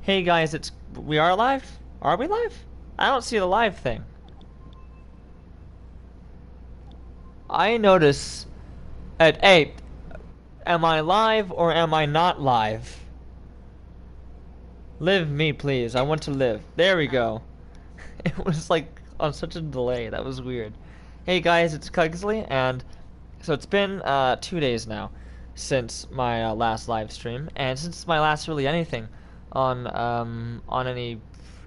Hey guys, we are live? Are we live? I don't see the live thing. I notice at 8. Am I live or am I not live? Live me, please. I want to live. There we go. It was like on such a delay. That was weird. Hey guys, it's Cugsly, and so it's been 2 days now since my last live stream, and since my last really anything on any,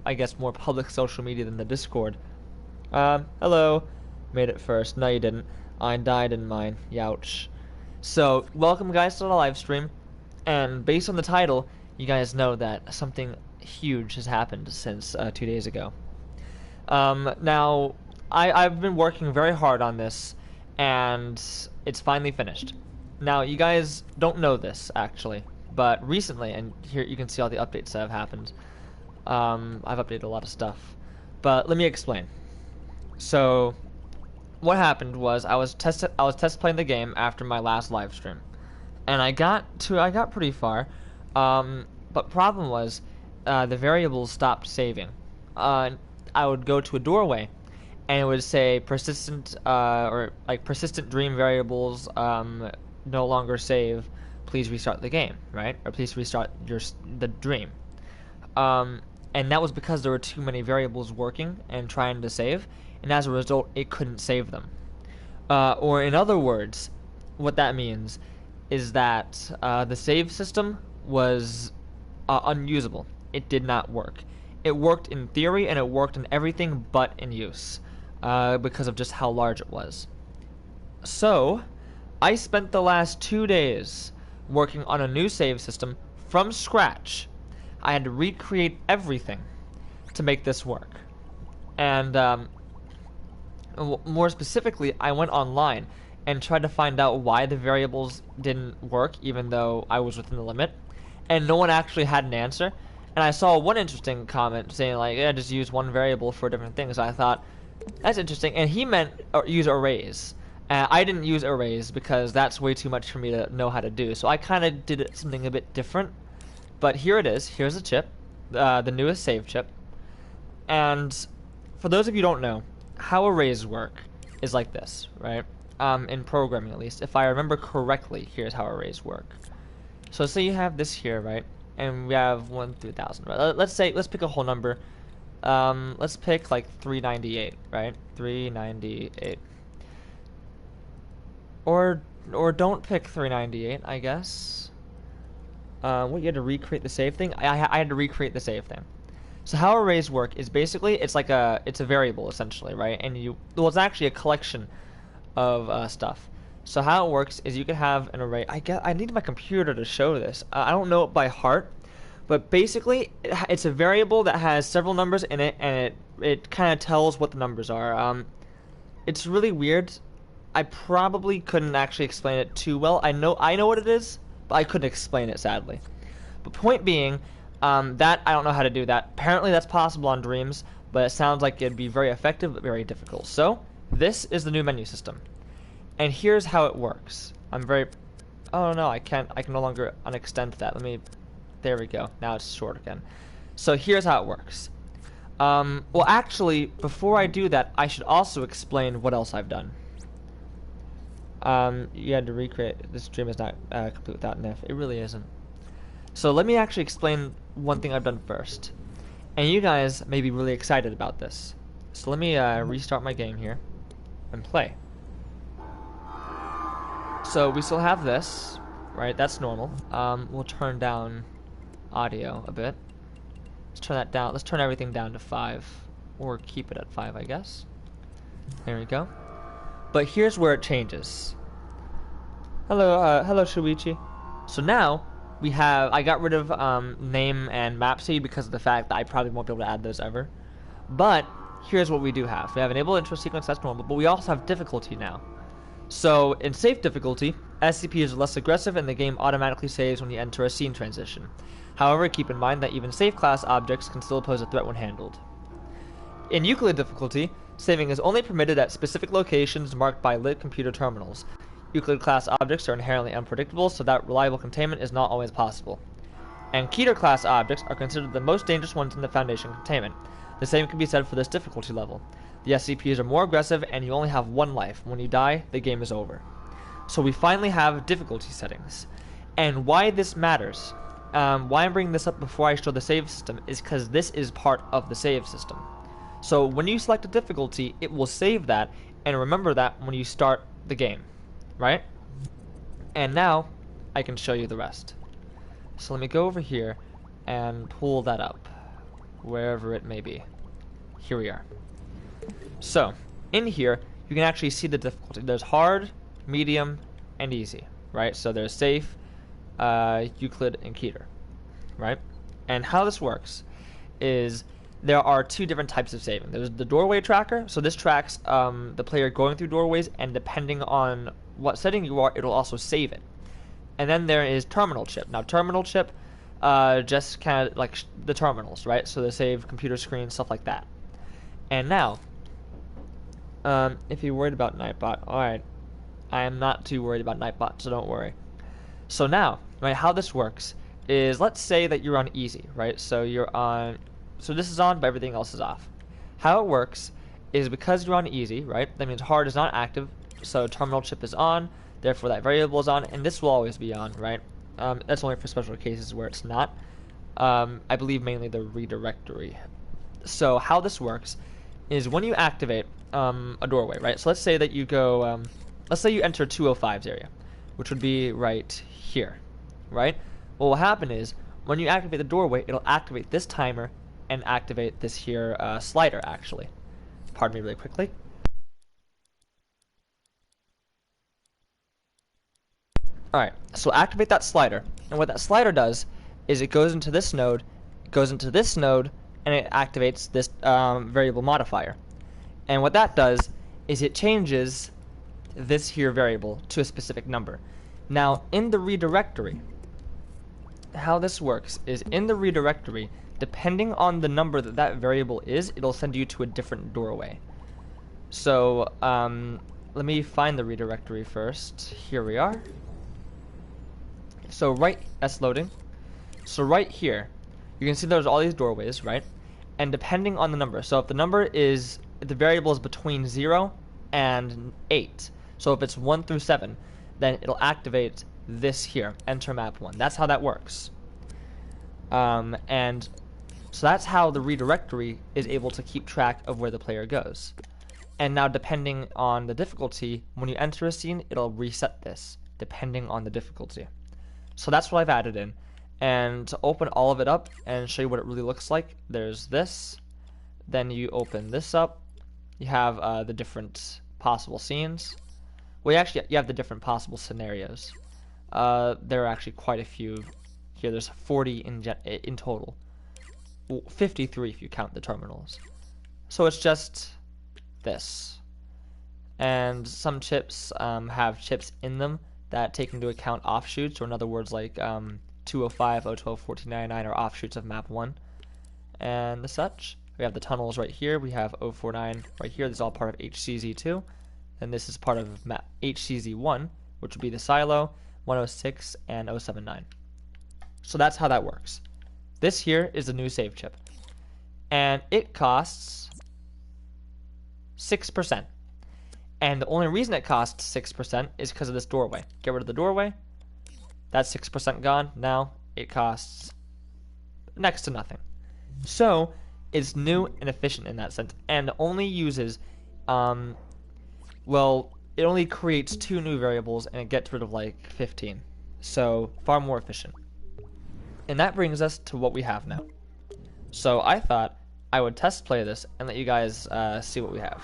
I guess, more public social media than the Discord. Hello. Made it first. No, you didn't. I died in mine. Youch. So, welcome guys to the live stream, and based on the title, you guys know that something huge has happened since 2 days ago. Now, I've been working very hard on this, and it's finally finished. Now, you guys don't know this, actually, but recently, and here you can see all the updates that have happened. I've updated a lot of stuff, but let me explain. So, what happened was I was test playing the game after my last live stream, and I got pretty far, but problem was the variables stopped saving. I would go to a doorway, and it would say persistent persistent dream variables no longer save. Please restart the game, right? Or please restart the dream. And that was because there were too many variables working and trying to save, and as a result, it couldn't save them. Or in other words, what that means is that the save system was unusable. It did not work. It worked in theory, and it worked in everything but in use, because of just how large it was. So, I spent the last 2 days working on a new save system from scratch. I had to recreate everything to make this work. And more specifically, I went online and tried to find out why the variables didn't work, even though I was within the limit. And no one actually had an answer. And I saw one interesting comment saying, like, yeah, just use one variable for different things. I thought, that's interesting. And he meant use arrays. I didn't use arrays because that's way too much for me to know how to do. So I kind of did something a bit different. But here it is. Here's the chip, the newest save chip. And for those of you who don't know, how arrays work is like this, right? In programming, at least. If I remember correctly, here's how arrays work. So say you have this here, right? And we have 1 through 1,000. Right? Let's pick a whole number. Let's pick like 398, right? 398. Or don't pick 398, I guess. What, you had to recreate the save thing? I had to recreate the save thing. So how arrays work is basically it's a variable essentially, right? And it's actually a collection of stuff. So how it works is you can have an array. I need my computer to show this. I don't know it by heart, but basically it's a variable that has several numbers in it, and it kind of tells what the numbers are. It's really weird. I probably couldn't actually explain it too well. I know what it is, but I couldn't explain it, sadly. But point being, that I don't know how to do that. Apparently that's possible on Dreams, but it sounds like it'd be very effective but very difficult. So this is the new menu system, and here's how it works. Oh no, I can no longer unextend that. There we go. Now it's short again. So here's how it works. Well, actually, before I do that, I should also explain what else I've done. You had to recreate. This dream is not complete without an if. It really isn't. So let me actually explain one thing I've done first. And you guys may be really excited about this. So let me restart my game here and play. So we still have this, right? That's normal. We'll turn down audio a bit. Let's turn that down. Let's turn everything down to 5. Or keep it at 5, I guess. There we go. But here's where it changes. Hello Shuichi. So now I got rid of name and map seed because of the fact that I probably won't be able to add those ever. But here's what we do have. We have enable intro sequence, that's normal, but we also have difficulty now. So in safe difficulty, SCP is less aggressive and the game automatically saves when you enter a scene transition. However, keep in mind that even safe class objects can still pose a threat when handled. In Euclid difficulty, saving is only permitted at specific locations marked by lit computer terminals. Euclid class objects are inherently unpredictable, so that reliable containment is not always possible. And Keter class objects are considered the most dangerous ones in the Foundation containment. The same can be said for this difficulty level. The SCPs are more aggressive, and you only have one life. When you die, the game is over. So we finally have difficulty settings. And why this matters, why I'm bringing this up before I show the save system, is because this is part of the save system. So when you select a difficulty, it will save that, and remember that when you start the game, right? And now, I can show you the rest. So let me go over here and pull that up, wherever it may be. Here we are. So, in here, you can actually see the difficulty. There's hard, medium, and easy, right? So there's safe, Euclid, and Keter, right? And how this works is there are two different types of saving. There's the doorway tracker, so this tracks the player going through doorways, and depending on what setting you are, it'll also save it. And then there is terminal chip. Now, terminal chip just kind of like the terminals, right? So they save computer screens, stuff like that. And now, if you're worried about Nightbot, alright, I am not too worried about Nightbot, so don't worry. So now, right, how this works is, let's say that you're on easy, right? So you're on, so this is on, but everything else is off. How it works is because you're on easy, right? That means hard is not active, so terminal chip is on, therefore that variable is on, and this will always be on, right? That's only for special cases where it's not. I believe mainly the redirectory. So how this works is when you activate a doorway, right? So let's say that you go, let's say you enter 205's area, which would be right here, right? What will happen is when you activate the doorway, it'll activate this timer and activate this here slider, actually. Pardon me really quickly. Alright, so activate that slider, and what that slider does is it goes into this node, and it activates this variable modifier. And what that does is it changes this here variable to a specific number. Now, in the redirectory, how this works is in the redirectory, depending on the number that that variable is, it'll send you to a different doorway. So, let me find the redirectory first. Here we are. So that's loading. So right here, you can see there's all these doorways, right? And depending on the number, so if the number is, if the variable is between 0 and 8, so if it's 1 through 7, then it'll activate this here, enter map 1. That's how that works. And so that's how the redirectory is able to keep track of where the player goes. And now depending on the difficulty, when you enter a scene, it'll reset this, depending on the difficulty. So that's what I've added in. And to open all of it up and show you what it really looks like, there's this. Then you open this up. You have the different possible scenes. Well, actually, you have the different possible scenarios. There are actually quite a few here. There's 40 in total. Well, 53 if you count the terminals. So it's just this. And some chips have chips in them that take into account offshoots, or in other words, like 205, 012, 1499 are offshoots of map 1 and such. We have the tunnels right here. We have 049 right here. This is all part of HCZ2. And this is part of map HCZ1, which would be the silo, 106, and 079. So that's how that works. This here is the new save chip. And it costs 6%. And the only reason it costs 6% is because of this doorway. Get rid of the doorway. That's 6% gone. Now it costs next to nothing. So it's new and efficient in that sense, and only uses, well, it only creates 2 new variables and it gets rid of like 15. So far more efficient. And that brings us to what we have now. So I thought I would test play this and let you guys see what we have.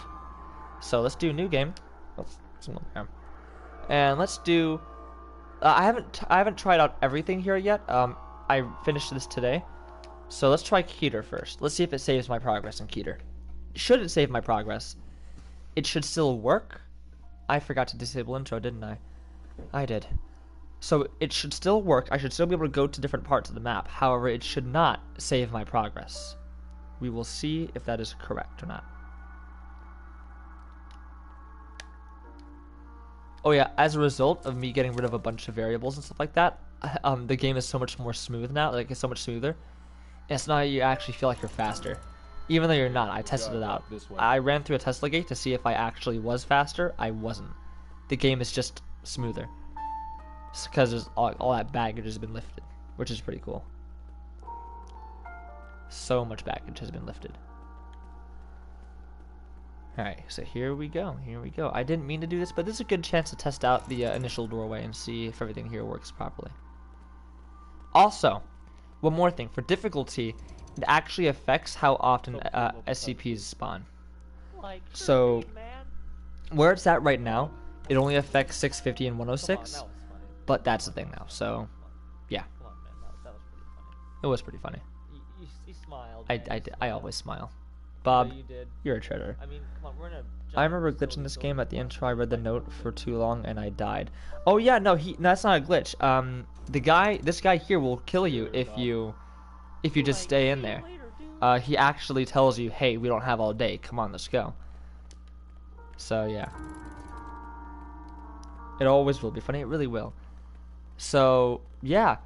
So let's do new game. And let's do. I haven't tried out everything here yet. I finished this today, so let's try Keter first. Let's see if it saves my progress in Keter. Should it save my progress? It should still work. I forgot to disable intro, didn't I? I did. So it should still work. I should still be able to go to different parts of the map. However, it should not save my progress. We will see if that is correct or not. Oh yeah, as a result of me getting rid of a bunch of variables and stuff like that, the game is so much more smooth now. Like it's so much smoother. And so now you actually feel like you're faster, even though you're not. I tested it out. I ran through a Tesla gate to see if I actually was faster. I wasn't. The game is just smoother because there's all that baggage has been lifted, which is pretty cool. So much baggage has been lifted. Alright, so here we go. Here we go. I didn't mean to do this, but this is a good chance to test out the initial doorway and see if everything here works properly. Also, one more thing. For difficulty, it actually affects how often SCPs spawn. So, where it's at right now, it only affects 650 and 106, but that's the thing now. So, yeah. It was pretty funny. You smiled. I always smile. Bob, you did. you're a treasure. I mean, come on, we're in a I remember glitching this game at the intro. I read the note for too long and I died. Oh yeah, no, that's not a glitch. This guy here will kill you if you just stay in there. He actually tells you, hey, we don't have all day. Come on, let's go. So yeah, it always will be funny. It really will. So yeah,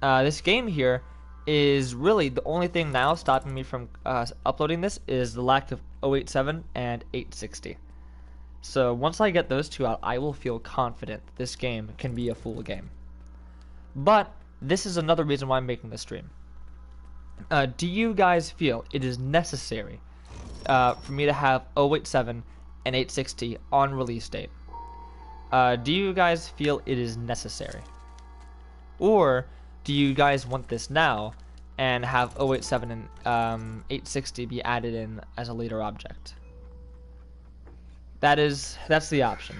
this game here is really the only thing now stopping me from uploading this is the lack of 087 and 860. So once I get those two out, I will feel confident this game can be a full game. But this is another reason why I'm making this stream. Do you guys feel it is necessary for me to have 087 and 860 on release date? Do you guys feel it is necessary? Or do you guys want this now and have 087 and 860 be added in as a later object? That's the option.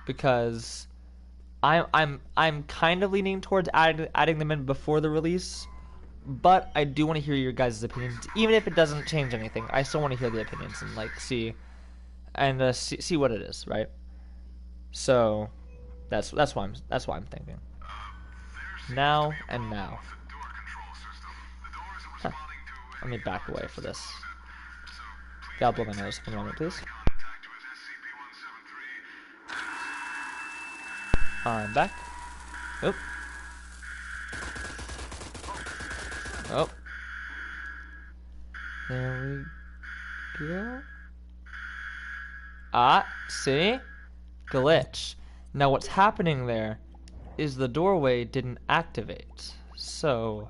Because I'm kind of leaning towards adding them in before the release, but I do want to hear your guys' opinions, even if it doesn't change anything. I still want to hear the opinions and like see what it is, right? So that's why I'm thinking. Now and now. Huh. Let me back away for this. Gotta blow my nose for a moment, please. I'm back. Oh. Oh. There we go. Ah, see? Glitch. Now what's happening there is the doorway didn't activate. So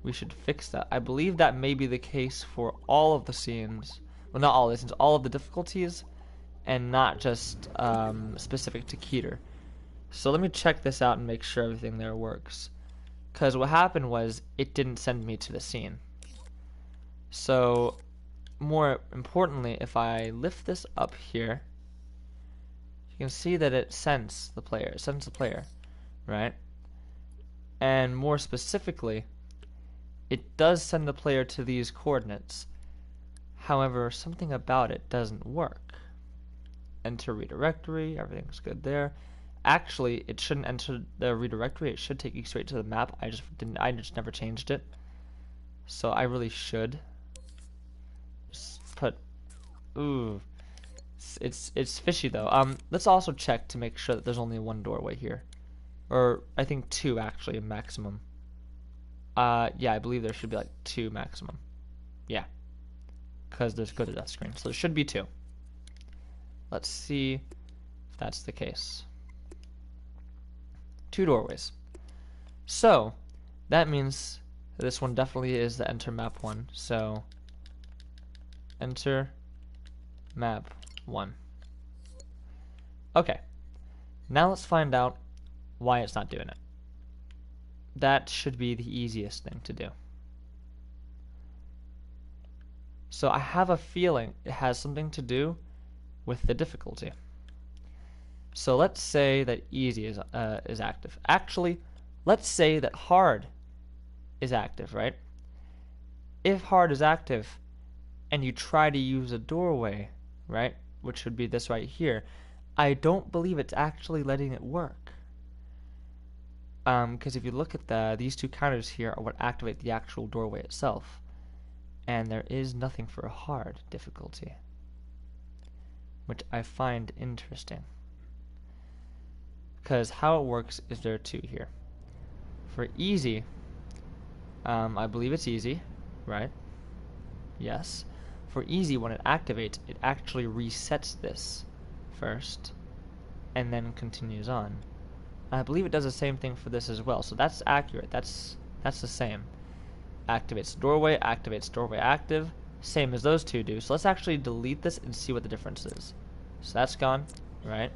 we should fix that. I believe that may be the case for all of the scenes. Well, not all of the scenes, all of the difficulties, and not just specific to Keter. So let me check this out and make sure everything there works. Because what happened was it didn't send me to the scene. So more importantly, if I lift this up here, you can see that it sends the player. It sends the player, right? And more specifically, it does send the player to these coordinates. However, something about it doesn't work. Enter redirectory, everything's good there. Actually, it shouldn't enter the redirectory. It should take you straight to the map. I just never changed it. So I really should just put. Ooh, it's fishy though. Let's also check to make sure that there's only one doorway here, or I think two actually maximum. Yeah, I believe there should be like two maximum. Yeah, because there's go to death screen, so there should be two. Let's see if that's the case. Two doorways. So that means this one definitely is the enter map one. So enter map 1. Okay, now let's find out why it's not doing it. That should be the easiest thing to do. So I have a feeling it has something to do with the difficulty. So let's say that easy is active. Actually, let's say that hard is active, right? If hard is active and you try to use a doorway, right, which would be this right here, I don't believe it's actually letting it work. Because if you look at these two counters here are what activate the actual doorway itself. And there is nothing for a hard difficulty, which I find interesting. Because how it works is there are two here. For easy, I believe it's easy, right? Yes. For easy, when it activates, it actually resets this first, and then continues on. I believe it does the same thing for this as well, so that's accurate. That's the same. Activates doorway active, same as those two do. So let's actually delete this and see what the difference is. So that's gone, right?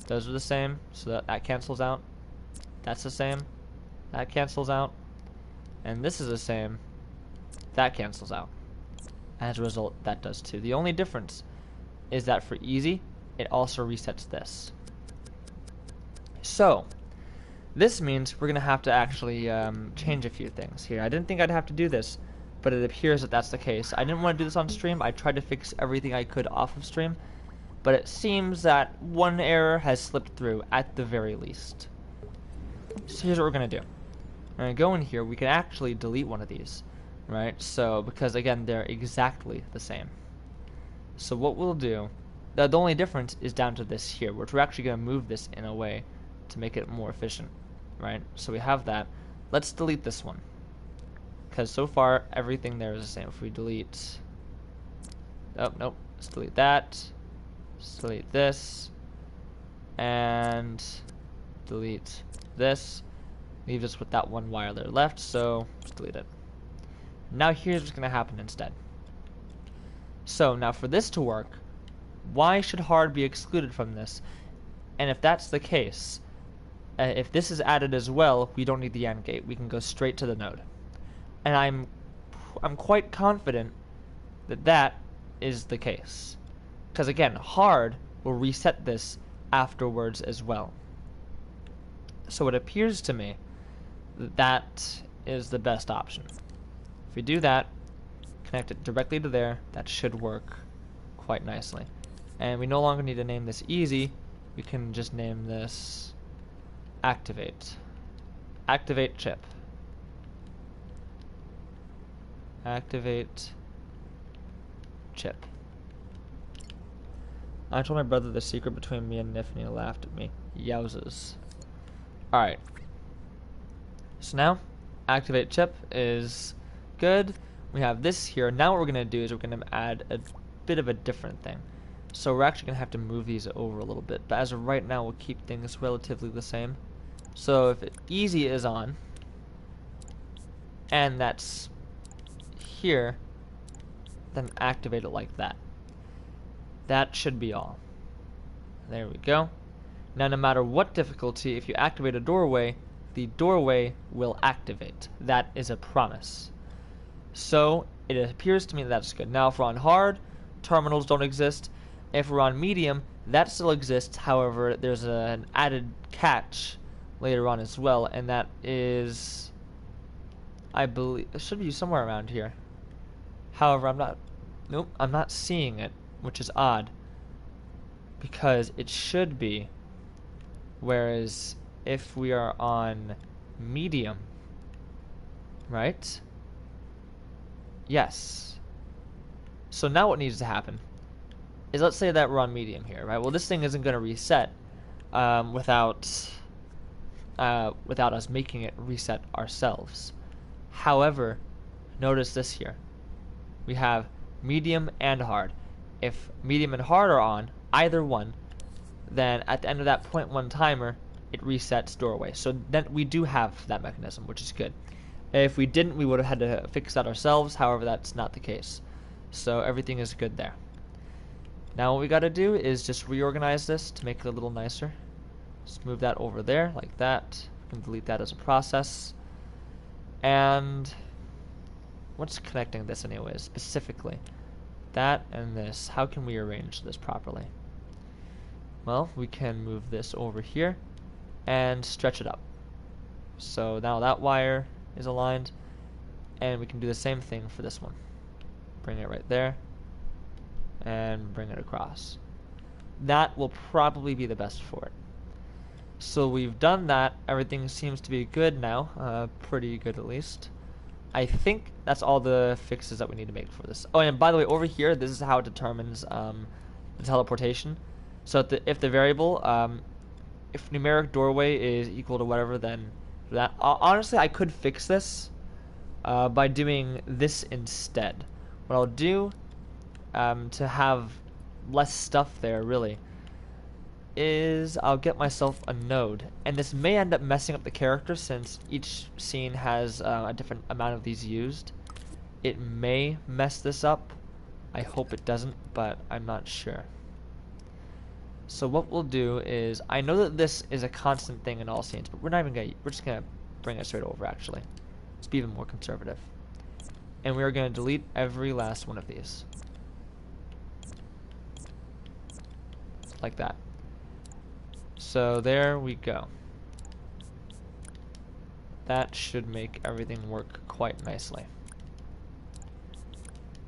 Those are the same, so that cancels out. That's the same, that cancels out. And this is the same, that cancels out. As a result, that does too. The only difference is that for easy, it also resets this. So, this means we're going to have to actually change a few things here. I didn't think I'd have to do this, but it appears that that's the case. I didn't want to do this on stream. I tried to fix everything I could off of stream, but it seems that one error has slipped through at the very least. So here's what we're going to do. We're going to go in here. We can actually delete one of these, right? So, because again, they're exactly the same. So what we'll do, the only difference is down to this here, which we're actually going to move this in a way to make it more efficient, right? So we have that. Let's delete this one, because so far everything there is the same. If we delete, oh nope, let's delete that, let's delete this, and delete this. Leaves us with that one wire there left, so let's delete it. Now here's what's going to happen instead. So now for this to work, why should hard be excluded from this? And if that's the case, if this is added as well, we don't need the AND gate. We can go straight to the node. And I'm quite confident that that is the case. Because again, hard will reset this afterwards as well. So it appears to me that that is the best option. If we do that, connect it directly to there, that should work quite nicely. And we no longer need to name this easy. We can just name this activate. Activate chip. Activate chip. I told my brother the secret between me and Nif and he laughed at me. Yowzers. Alright. So now, activate chip is good. We have this here. Now what we're going to do is we're going to add a bit of a different thing. So we're actually going to have to move these over a little bit. But as of right now, we'll keep things relatively the same. So if easy is on, and that's here, then activate it like that. That should be all. There we go. Now no matter what difficulty, if you activate a doorway, the doorway will activate. That is a promise. So it appears to me that that's good. Now if we're on hard, terminals don't exist. If we're on medium, that still exists. However, there's an added catch later on as well, and that is, I believe, it should be somewhere around here. However, I'm not seeing it, which is odd, because it should be, whereas if we are on medium, right? Yes. So now what needs to happen is, let's say that we're on medium here, right? Well, this thing isn't going to reset without us making it reset ourselves. However, notice this here. We have medium and hard. If medium and hard are on, either one, then at the end of that 0.1 timer, it resets doorway. So then we do have that mechanism, which is good. If we didn't, we would have had to fix that ourselves. However, that's not the case. So everything is good there. Now what we got to do is just reorganize this to make it a little nicer. Just move that over there like that. We can delete that as a process. And what's connecting this anyways, specifically? That and this. How can we arrange this properly? Well, we can move this over here and stretch it up. So now that wire is aligned, and we can do the same thing for this one. Bring it right there and bring it across. That will probably be the best for it. So we've done that. Everything seems to be good now, pretty good at least. I think that's all the fixes that we need to make for this. Oh, and by the way, over here, this is how it determines the teleportation. So if the variable if numeric doorway is equal to whatever, then that. Honestly, I could fix this by doing this instead. What I'll do to have less stuff there, really, is I'll get myself a node. And this may end up messing up the character since each scene has a different amount of these used. It may mess this up. I hope it doesn't, but I'm not sure. So what we'll do is, I know that this is a constant thing in all scenes, but we're just gonna bring it straight over actually. Let's be even more conservative. And we are gonna delete every last one of these. Like that. So there we go. That should make everything work quite nicely.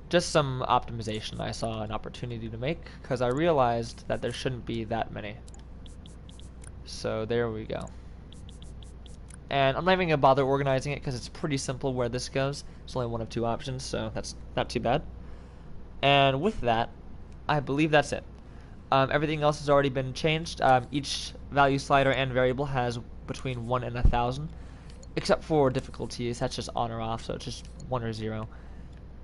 Just some optimization I saw an opportunity to make, because I realized that there shouldn't be that many. So there we go. And I'm not even going to bother organizing it because it's pretty simple where this goes. It's only one of two options, so that's not too bad. And with that, I believe that's it. Everything else has already been changed. Each value slider and variable has between 1 and 1,000. Except for difficulties, that's just on or off, so it's just 1 or 0.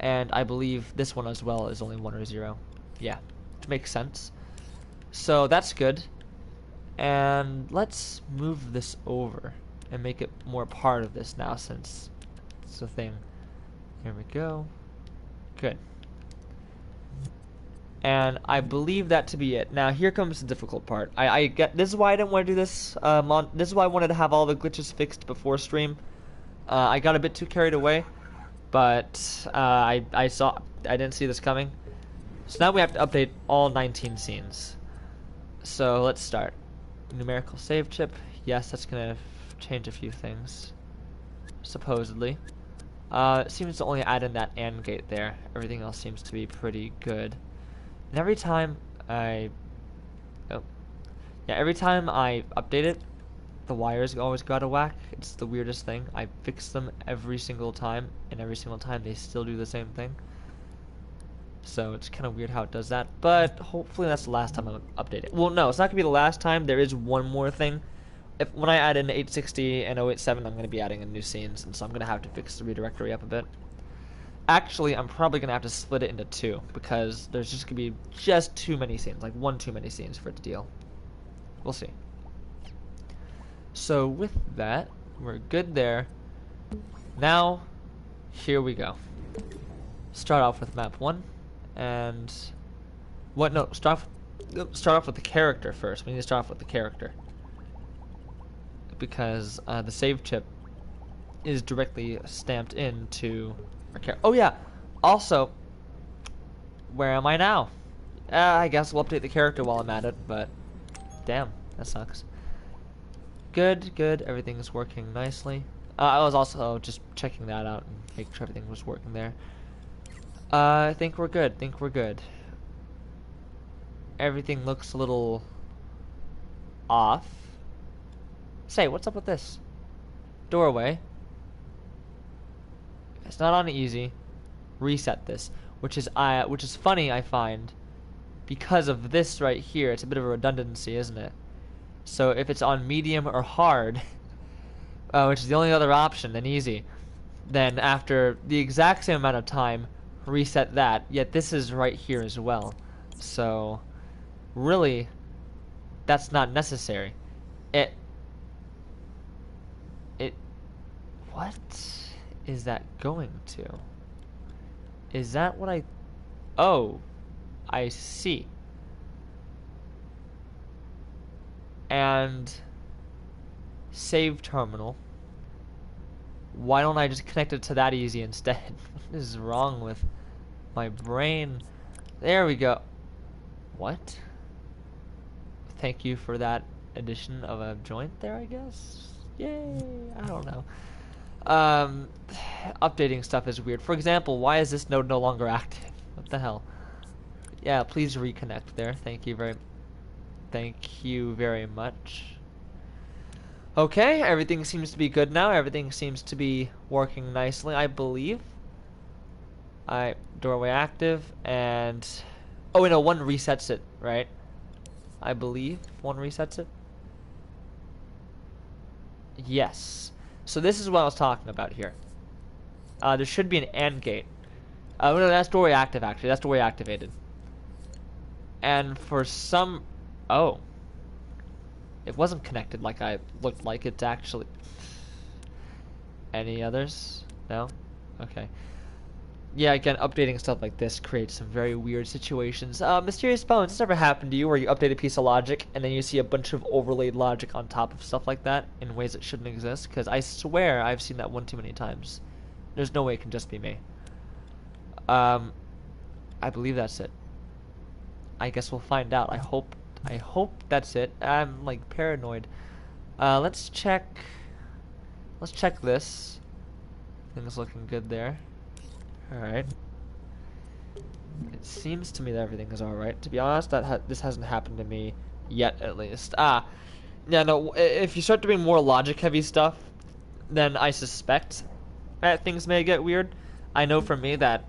And I believe this one as well is only 1 or 0. Yeah, which makes sense. So that's good. And let's move this over and make it more part of this now since it's a thing. Here we go. Good. And I believe that to be it. Now here comes the difficult part. I get this is why I didn't want to do this. This is why I wanted to have all the glitches fixed before stream. I got a bit too carried away. But I didn't see this coming. So now we have to update all 19 scenes. So let's start. Numerical save chip. Yes, that's gonna change a few things. Supposedly. It seems to only add in that AND gate there. Everything else seems to be pretty good. And every time I update it, the wires always go out of whack. It's the weirdest thing. I fix them every single time, and every single time they still do the same thing. So it's kind of weird how it does that, but hopefully that's the last time I update it. Well, no, it's not gonna be the last time. There is one more thing. When I add in 860 and 087, I'm gonna be adding in new scenes, and so I'm gonna have to fix the redirectory up a bit. Actually, I'm probably gonna have to split it into two because there's just gonna be just too many scenes, like one too many scenes for it to deal. We'll see. So with that, we're good there. Now, here we go. Start off with map 1, and start off with the character first. We need to start off with the character because the save chip is directly stamped into our character. Oh yeah. Also, where am I now? I guess we'll update the character while I'm at it, but damn, that sucks. Good, good. Everything's working nicely. I was also just checking that out and making sure everything was working there. I think we're good. Everything looks a little off. Say, what's up with this? Doorway. It's not on easy. Reset this, which is funny, I find, because of this right here. It's a bit of a redundancy, isn't it? So if it's on medium or hard, which is the only other option, then easy, then after the exact same amount of time, reset that. Yet this is right here as well. So really, that's not necessary. What is that going to? Is that what I... Oh, I see. And save terminal. Why don't I just connect it to that easy instead? What is wrong with my brain? There we go. What? Thank you for that addition of a joint there, I guess? Yay! I don't know. Updating stuff is weird. For example, why is this node no longer active? What the hell? Yeah, please reconnect there. Thank you very much. Okay, everything seems to be good now. Everything seems to be working nicely, I believe. Doorway active, and... Oh, no, one resets it, right? I believe one resets it. Yes. So this is what I was talking about here. There should be an AND gate. No, that's doorway active, actually. That's doorway activated. And for some... Oh. It wasn't connected like I looked like it's actually... Any others? No? Okay. Yeah, again, updating stuff like this creates some very weird situations. Mysterious Bones, this ever happened to you where you update a piece of logic and then you see a bunch of overlaid logic on top of stuff like that in ways that shouldn't exist? Because I swear I've seen that one too many times. There's no way it can just be me. I believe that's it. I guess we'll find out. I hope that's it. I'm like paranoid. Let's check this. Things looking good there. Alright. It seems to me that everything is alright. To be honest, this hasn't happened to me yet, at least. Yeah, no, if you start doing more logic-heavy stuff, then I suspect that things may get weird. I know for me that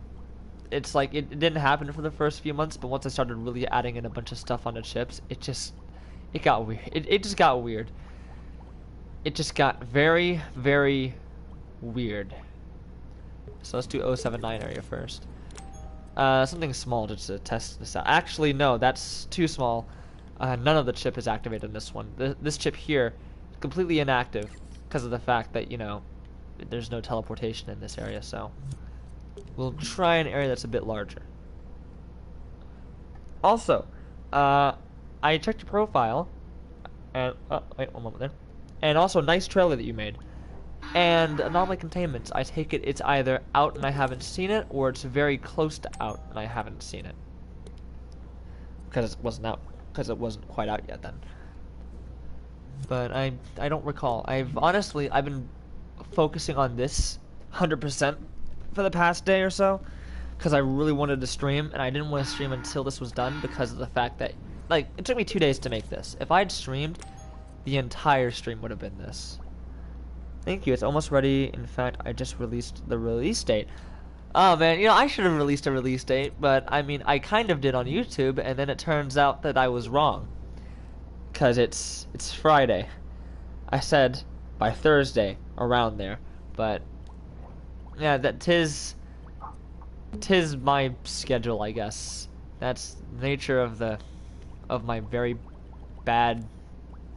it's like, it didn't happen for the first few months, but once I started really adding in a bunch of stuff on the chips, it got weird. It just got weird. It just got very, very weird. So let's do 079 area first. Something small just to test this out. Actually, no, that's too small. None of the chip is activated in this one. This chip here is completely inactive because of the fact that, you know, there's no teleportation in this area, so we'll try an area that's a bit larger. Also, I checked your profile, and, wait, one moment there. And also, nice trailer that you made. And anomaly containments, I take it it's either out and I haven't seen it, or it's very close to out and I haven't seen it. Because it wasn't out, because it wasn't quite out yet then. But I don't recall. I've been focusing on this 100% for the past day or so, because I really wanted to stream, and I didn't want to stream until this was done because of the fact that, like, it took me 2 days to make this. If I'd streamed, the entire stream would have been this. Thank you, it's almost ready. In fact, I just released the release date. Oh man, you know, I should have released a release date, but I mean, I kind of did on YouTube, and then it turns out that I was wrong. Cause it's Friday. I said by Thursday, around there. But yeah, tis my schedule, I guess. That's the nature of my very bad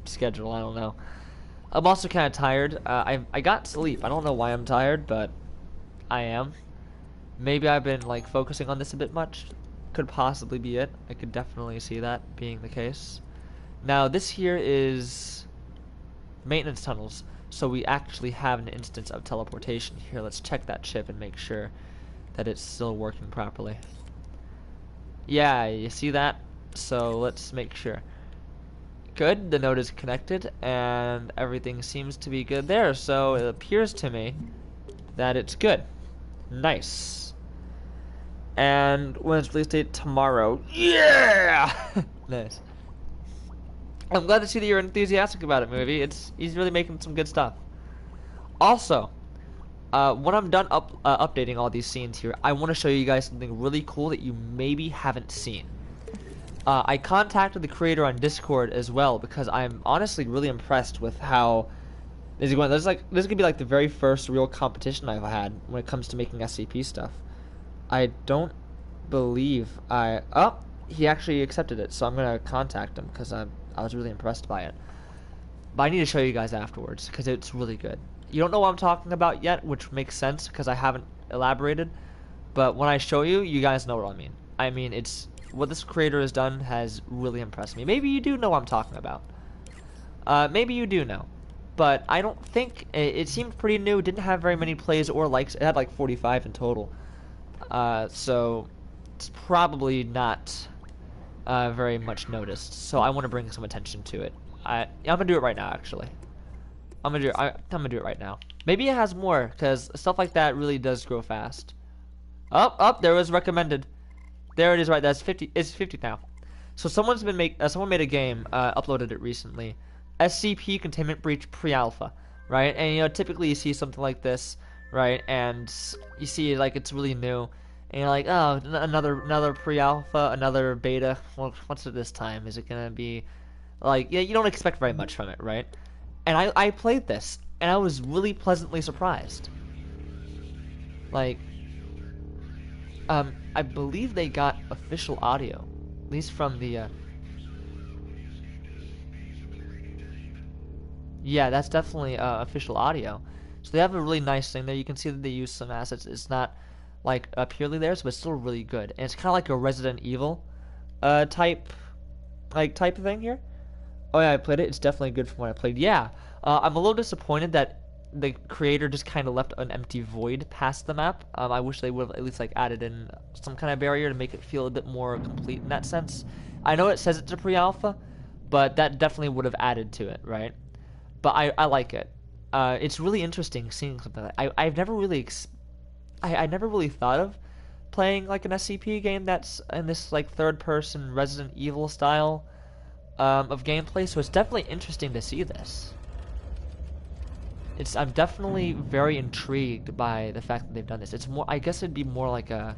schedule, I don't know. I'm also kind of tired. I got sleep. I don't know why I'm tired, but I am. Maybe I've been like focusing on this a bit much. Could possibly be it. I could definitely see that being the case. Now this here is maintenance tunnels, so we actually have an instance of teleportation here. Let's check that chip and make sure that it's still working properly. Yeah, you see that? So let's make sure. Good, the node is connected and everything seems to be good there, so it appears to me that it's good. Nice. And when it's release date tomorrow, yeah! Nice. I'm glad to see that you're enthusiastic about it, movie. He's really making some good stuff. Also, when I'm done updating all these scenes here, I want to show you guys something really cool that you maybe haven't seen. I contacted the creator on Discord as well because I'm honestly really impressed with how this is going. This is gonna be like the very first real competition I've had when it comes to making SCP stuff. I don't believe he actually accepted it, so I'm gonna contact him because I was really impressed by it. But I need to show you guys afterwards because it's really good. You don't know what I'm talking about yet, which makes sense because I haven't elaborated. But when I show you, you guys know what I mean. I mean, what this creator has done has really impressed me. Maybe you do know what I'm talking about. Maybe you do know. But I don't think... It seemed pretty new. It didn't have very many plays or likes. It had like 45 in total. So it's probably not very much noticed. So I want to bring some attention to it. I'm going to do it right now, actually. I'm going to do it right now. Maybe it has more, because stuff like that really does grow fast. There was recommended. There it is, right? That's 50. It's 50 now. So someone made a game, uploaded it recently. SCP Containment Breach Pre-Alpha, right? And you know, typically you see something like this, right? And you see like it's really new, and you're like, oh, another pre-alpha, another beta. Well, what's it this time? Is it gonna be like, yeah? You don't expect very much from it, right? And I played this, and I was really pleasantly surprised. Like, I believe they got official audio, at least from the, yeah, that's definitely official audio. So they have a really nice thing there. You can see that they use some assets. It's not like purely theirs, but it's still really good. And it's kind of like a Resident Evil type type of thing here. Oh yeah, I played it. It's definitely good from what I played. Yeah, I'm a little disappointed that the creator just kind of left an empty void past the map. I wish they would have at least like added in some kind of barrier to make it feel a bit more complete in that sense. I know it says it's a pre-alpha, but that definitely would have added to it, right? But I like it. It's really interesting seeing something like that. I've never really I never really thought of playing like an SCP game that's in this like third-person Resident Evil style of gameplay, so it's definitely interesting to see this. I'm definitely very intrigued by the fact that they've done this. It's more, I guess it'd be more like I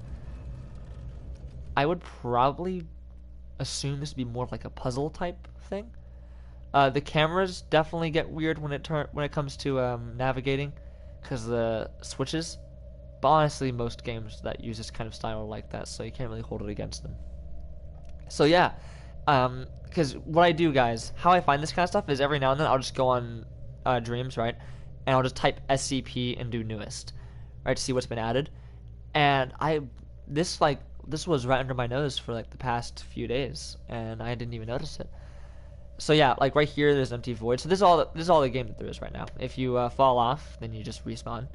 would probably assume this would be more of like a puzzle type thing. The cameras definitely get weird when it comes to navigating, because the switches. But honestly, most games that use this kind of style are like that, so you can't really hold it against them. So yeah, because what I do, guys, how I find this kind of stuff is every now and then I'll just go on Dreams, right, and I'll just type SCP and do newest, right, to see what's been added. And this was right under my nose for like the past few days, and I didn't even notice it. So yeah, like right here, there's empty void. So this is all the game that there is right now. If you fall off, then you just respawn.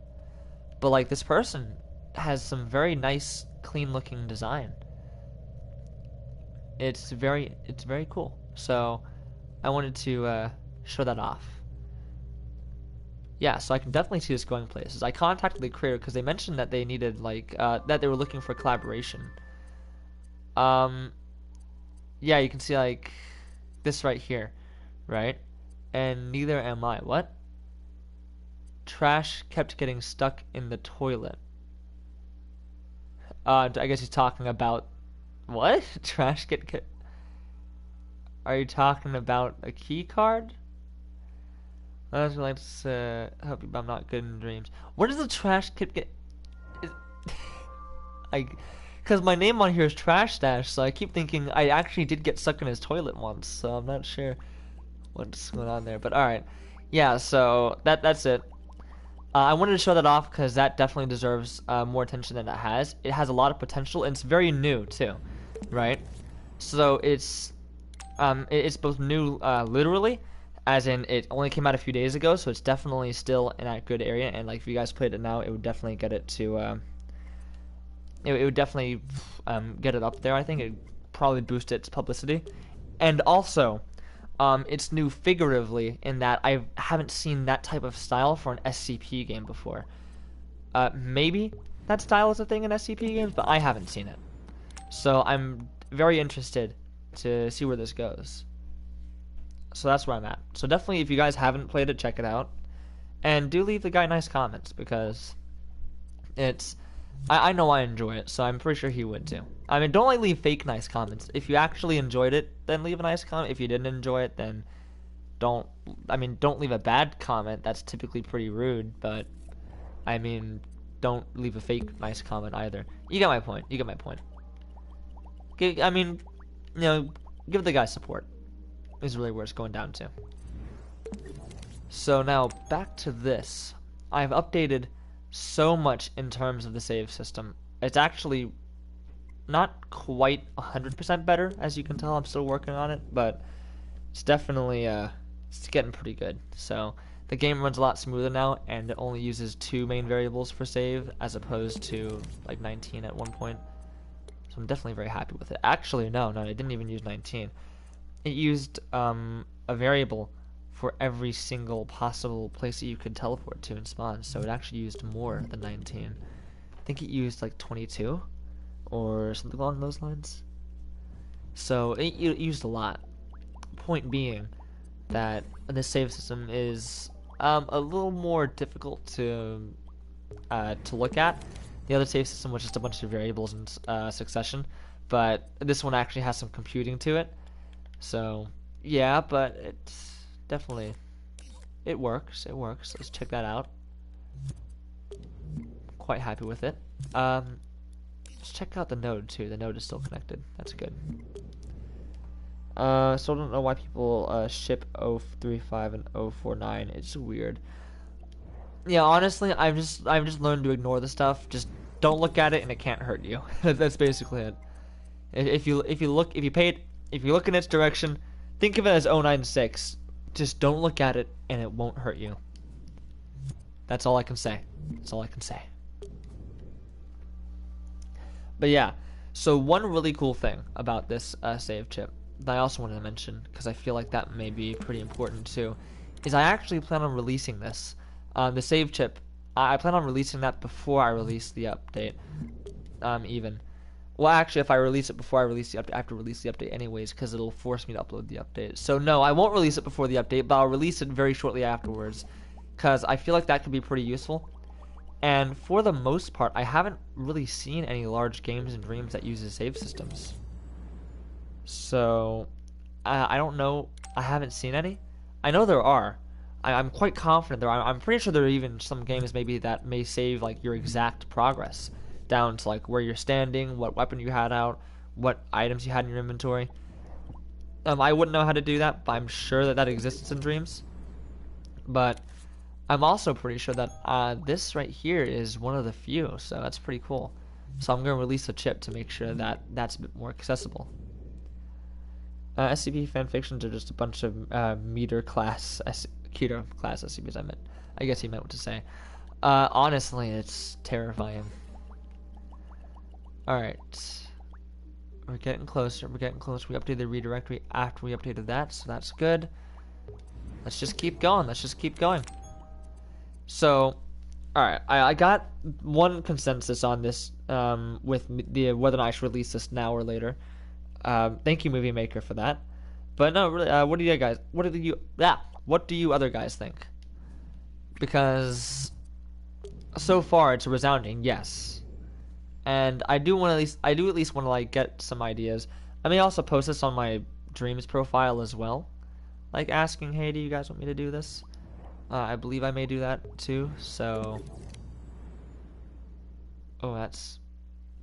But like this person has some very nice, clean-looking design. It's very cool. So I wanted to show that off. Yeah, so I can definitely see this going places. I contacted the creator because they mentioned that they needed like that they were looking for collaboration. Yeah, you can see like this right here, right? And neither am I. What? Trash kept getting stuck in the toilet. I guess he's talking about what? Trash get. Are you talking about a key card? I was like to help you, but I'm not good in dreams. Where does the trash get? Is, because my name on here is Trash Stash, so I keep thinking I actually did get stuck in his toilet once, so I'm not sure what's going on there. But all right, yeah. So that's it. I wanted to show that off because that definitely deserves more attention than it has. It has a lot of potential, and it's very new too, right? So it's both new literally, as in it only came out a few days ago, so it's definitely still in that good area. And like if you guys played it now, it would definitely get it to it would definitely get it up there. I think it would probably boost its publicity, and also. It's new figuratively in that I haven't seen that type of style for an SCP game before. Maybe that style is a thing in SCP games, but I haven't seen it. So I'm very interested to see where this goes. So that's where I'm at. So definitely, if you guys haven't played it, check it out. And do leave the guy nice comments, because I know I enjoy it, so I'm pretty sure he would too. I mean, don't like leave fake nice comments. If you actually enjoyed it, then leave a nice comment. If you didn't enjoy it, then don't leave a bad comment. That's typically pretty rude, but I mean, don't leave a fake nice comment either. You get my point. You get my point. I mean, you know, give the guy support. Is really where it's going down to. So now back to this. I've updated so much in terms of the save system. It's actually not quite 100% better, as you can tell. I'm still working on it, but it's definitely it's getting pretty good. So the game runs a lot smoother now, and it only uses 2 main variables for save as opposed to like 19 at one point. So I'm definitely very happy with it. Actually, no, it didn't even use 19. It used a variable for every single possible place that you could teleport to and spawn, so it actually used more than 19. I think it used like 22 or something along those lines. So it used a lot. Point being that this save system is a little more difficult to look at. The other save system was just a bunch of variables in succession, but this one actually has some computing to it. So yeah, but it's definitely it works. It works. Let's check that out. Quite happy with it. Let's check out the node too. The node is still connected. That's good. Still don't know why people ship 035 and 049. It's weird. Yeah, honestly, I've just learned to ignore the stuff. Just don't look at it, and it can't hurt you. That's basically it. If you look in its direction, think of it as 096. Just don't look at it, and it won't hurt you. That's all I can say. That's all I can say. But yeah, so one really cool thing about this save chip that I also wanted to mention, because I feel like that may be pretty important too, is I actually plan on releasing this. The save chip, I plan on releasing that before I release the update, even. Well, actually, if I release it before I release the update, I have to release the update anyways, because it'll force me to upload the update. So no, I won't release it before the update, but I'll release it very shortly afterwards, because I feel like that could be pretty useful. And for the most part, I haven't really seen any large games and dreams that uses save systems. So, I don't know. I haven't seen any. I know there are. I'm quite confident there are. I'm pretty sure there are even some games maybe that may save like your exact progress down to like where you're standing, what weapon you had out, what items you had in your inventory. I wouldn't know how to do that, but I'm sure that that exists in dreams. But I'm also pretty sure that this right here is one of the few, so that's pretty cool. So I'm going to release a chip to make sure that that's a bit more accessible. SCP fanfictions are just a bunch of Keter class SCPs. I guess he meant what to say. Honestly, it's terrifying. Alright. We're getting closer. We're getting closer. We updated the redirectory after we updated that, so that's good. Let's just keep going. Let's just keep going. So, alright, I got one consensus on this with the whether or not I should release this now or later. Thank you, Movie Maker, for that. But no, really, what do you other guys think? Because so far it's a resounding yes. And I do at least want to like get some ideas. I may also post this on my Dreams profile as well, like asking, hey, do you guys want me to do this? I believe I may do that too. So, oh, that's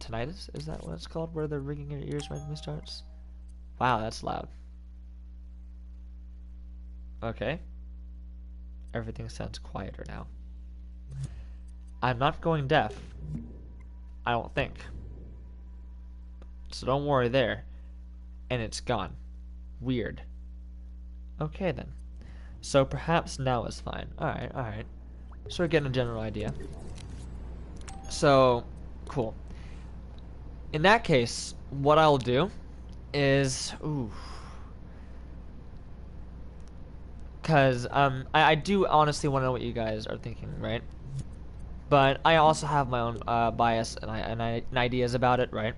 tinnitus. Is that what it's called? Where they're ringing your ears randomly starts? Wow, that's loud. Okay. Everything sounds quieter now. I'm not going deaf. I don't think. So don't worry there. And it's gone. Weird. Okay then. So perhaps now is fine. Alright, alright. So we're getting a general idea. So, cool. In that case, what I'll do is... Because, I do honestly want to know what you guys are thinking, right? But I also have my own bias and ideas about it, right?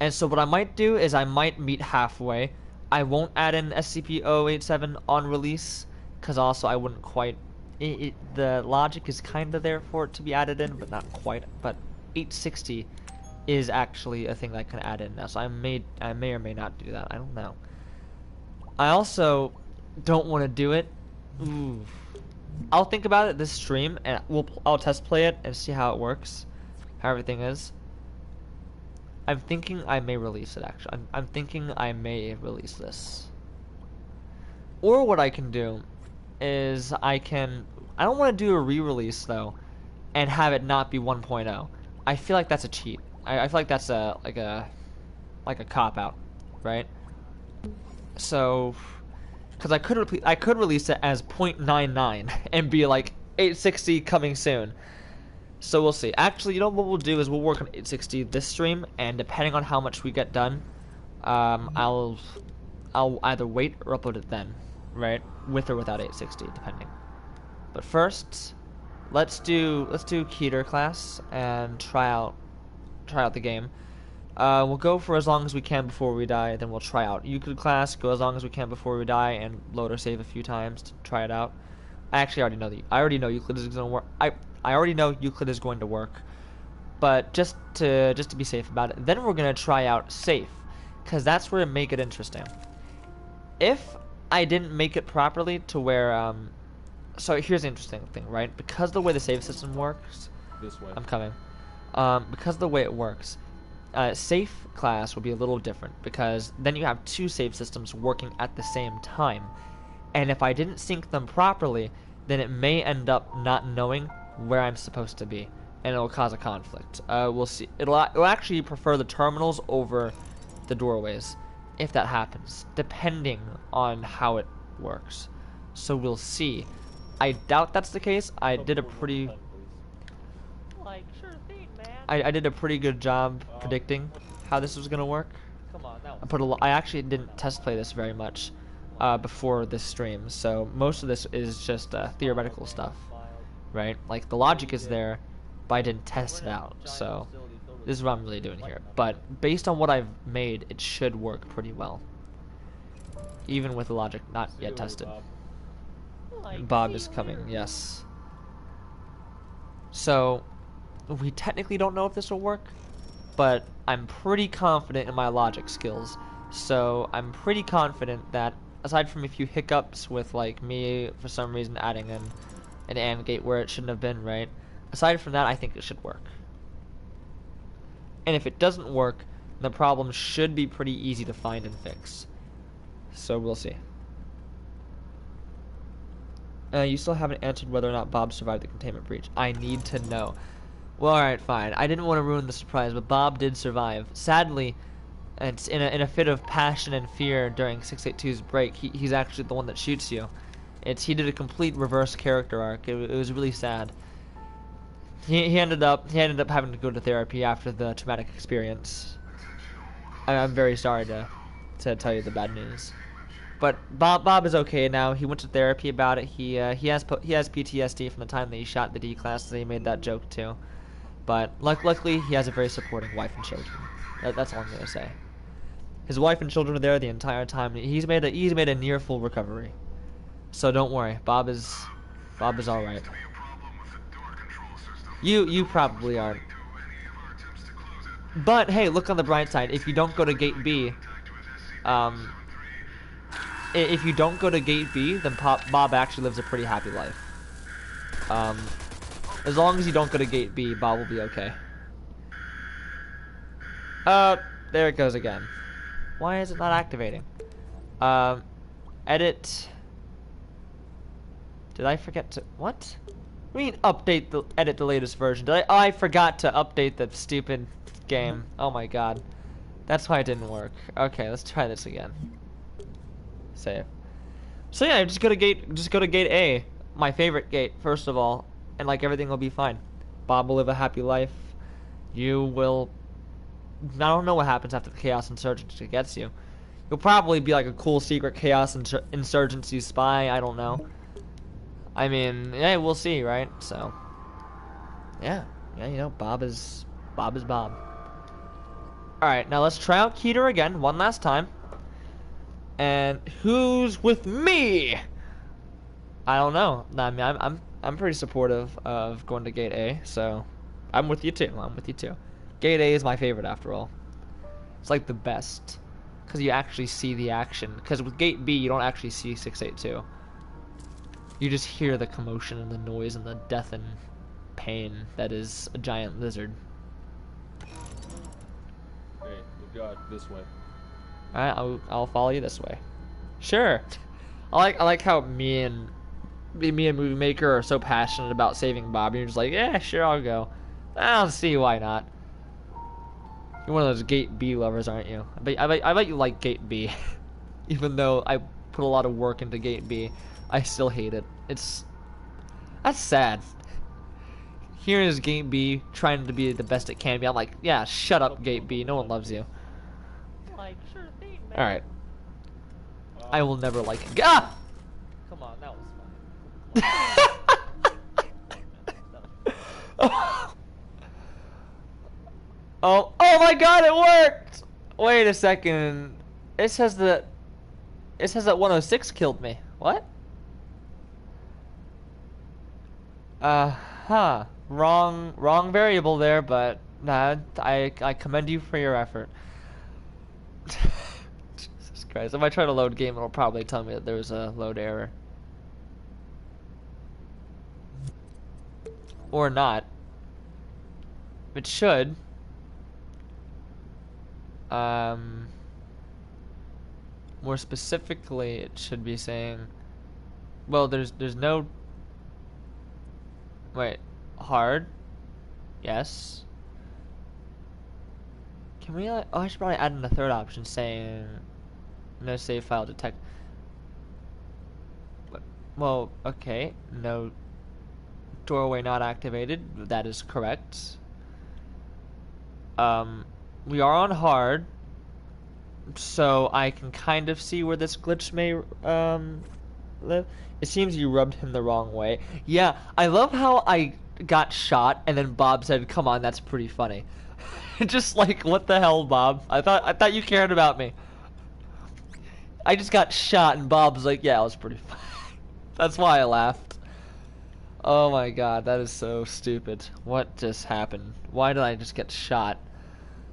And so what I might do is I might meet halfway. I won't add in SCP-087 on release, because also I wouldn't quite... the logic is kind of there for it to be added in, but not quite. But 860 is actually a thing that I can add in now, so I may or may not do that. I don't know. I also don't want to do it. Ooh. I'll think about it this stream, and I'll test play it and see how it works, how everything is. I'm thinking I may release it, actually. I'm thinking I may release this. Or what I can do is I don't want to do a re-release, though, and have it not be 1.0. I feel like that's a cheat. I feel like that's like a cop-out, right? So... Because I could release it as 0.99 and be like 860 coming soon. So we'll see. Actually, you know what we'll do is we'll work on 860 this stream, and depending on how much we get done, I'll either wait or upload it then, right? With or without 860, depending. But first, let's do Keter class and try out the game. We'll go for as long as we can before we die, then we'll try out Euclid class, go as long as we can before we die, and load or save a few times to try it out. I already know Euclid is going to work. I already know Euclid is going to work, but just to be safe about it, then we're going to try out safe, because that's where it make it interesting. If I didn't make it properly to where So here's the interesting thing, right? Because the way the save system works, This way. I'm coming. Because the way it works, safe class will be a little different because then you have two save systems working at the same time. And if I didn't sync them properly, then it may end up not knowing where I'm supposed to be, and it'll cause a conflict. We'll see. It'll actually prefer the terminals over the doorways, if that happens, depending on how it works. So we'll see. I doubt that's the case. I did a pretty Like, sure thing, man. I did a pretty good job predicting how this was gonna work. Come on, that I was put a lot. I actually didn't test play this very much before this stream, so most of this is just theoretical stuff, right? Like the logic is there, but I didn't test it out. So this is what I'm really doing here. But based on what I've made, it should work pretty well, even with the logic not yet tested. like, Bob see is you coming. later. Yes. So we technically don't know if this will work, but I'm pretty confident in my logic skills. So I'm pretty confident that aside from a few hiccups with like me for some reason adding in an AND gate where it shouldn't have been, right? Aside from that, I think it should work. And if it doesn't work, the problem should be pretty easy to find and fix. So we'll see. You still haven't answered whether or not Bob survived the containment breach. I need to know. Well, alright, fine. I didn't want to ruin the surprise, but Bob did survive. Sadly, it's in a fit of passion and fear during 682's break. He's actually the one that shoots you. He did a complete reverse character arc. It was really sad. He ended up having to go to therapy after the traumatic experience. I'm very sorry to tell you the bad news. But Bob is okay now. He went to therapy about it. He has PTSD from the time that he shot the D class, so he made that joke too. But luckily, he has a very supporting wife and children. That's all I'm gonna say. His wife and children are there the entire time. He's made a near full recovery. So don't worry, Bob is all right. You probably aren't. But hey, look on the bright side. If you don't go to gate B, if you don't go to gate B, then Bob actually lives a pretty happy life. As long as you don't go to gate B, Bob will be okay. There it goes again. Why is it not activating? Edit. Did I forget to what? I mean edit the latest version. Did I? Oh, I forgot to update the stupid game. Oh my god. That's why it didn't work. Okay, let's try this again. Save. So yeah, just go to gate A. My favorite gate, first of all, and like everything will be fine. Bob will live a happy life. You will. I don't know what happens after the Chaos Insurgency gets you. You'll probably be like a cool secret Chaos Insurgency spy. I don't know. I mean, yeah, we'll see, right? So, yeah, you know, Bob is Bob. All right, now let's try out Keter again, one last time. And who's with me? I don't know. I mean, I'm pretty supportive of going to Gate A, so I'm with you too. Gate A is my favorite after all. It's like the best because you actually see the action. Because with Gate B, you don't actually see 682. You just hear the commotion and the noise and the death and pain that is a giant lizard. Hey, we got this way. Alright, I'll follow you this way. Sure. I like how me and Movie Maker are so passionate about saving Bob. You're just like, yeah, sure, I'll go. I don't see why not. You're one of those Gate B lovers, aren't you? I bet you like Gate B. Even though I put a lot of work into Gate B, I still hate it. That's sad. Here is Gate B trying to be the best it can be. I'm like, yeah, shut up, Gate B. No one loves you. Like, sure thing, man. All right. I will never like it. Ah! Come on, that was fun. Oh my god, it worked! Wait a second. It says that 106 killed me. What? Wrong variable there, but nah, I commend you for your effort. Jesus Christ. If I try to load game, it'll probably tell me that there was a load error. or not. It should. More specifically, it should be saying, well, there's no, wait, hard, yes. Can we, oh, I should probably add in a third option saying, no save file detect. Well, okay, no doorway not activated, that is correct. We are on hard, so I can kind of see where this glitch may live. It seems you rubbed him the wrong way. Yeah, I love how I got shot and then Bob said, "Come on, that's pretty funny." Just like, what the hell, Bob? I thought you cared about me. I just got shot and Bob's like, "Yeah, it was pretty funny." That's why I laughed. Oh my god, that is so stupid. What just happened? Why did I just get shot?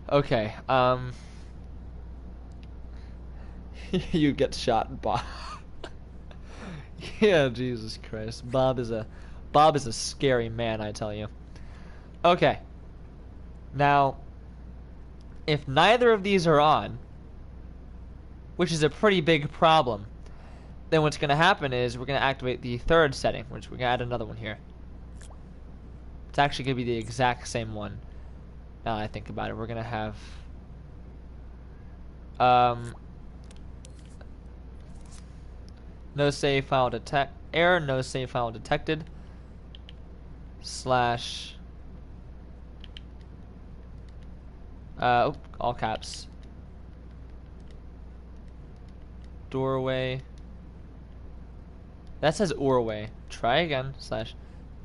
Okay, you get shot, Bob. Yeah, Jesus Christ. Bob is a scary man, I tell you. Okay. Now, if neither of these are on, which is a pretty big problem, then what's going to happen is we're going to activate the third setting, which we're going to add another one here. It's actually going to be the exact same one. Now I think about it, we're going to have no save file detect error, no save file detected slash all caps doorway. That says doorway. Try again slash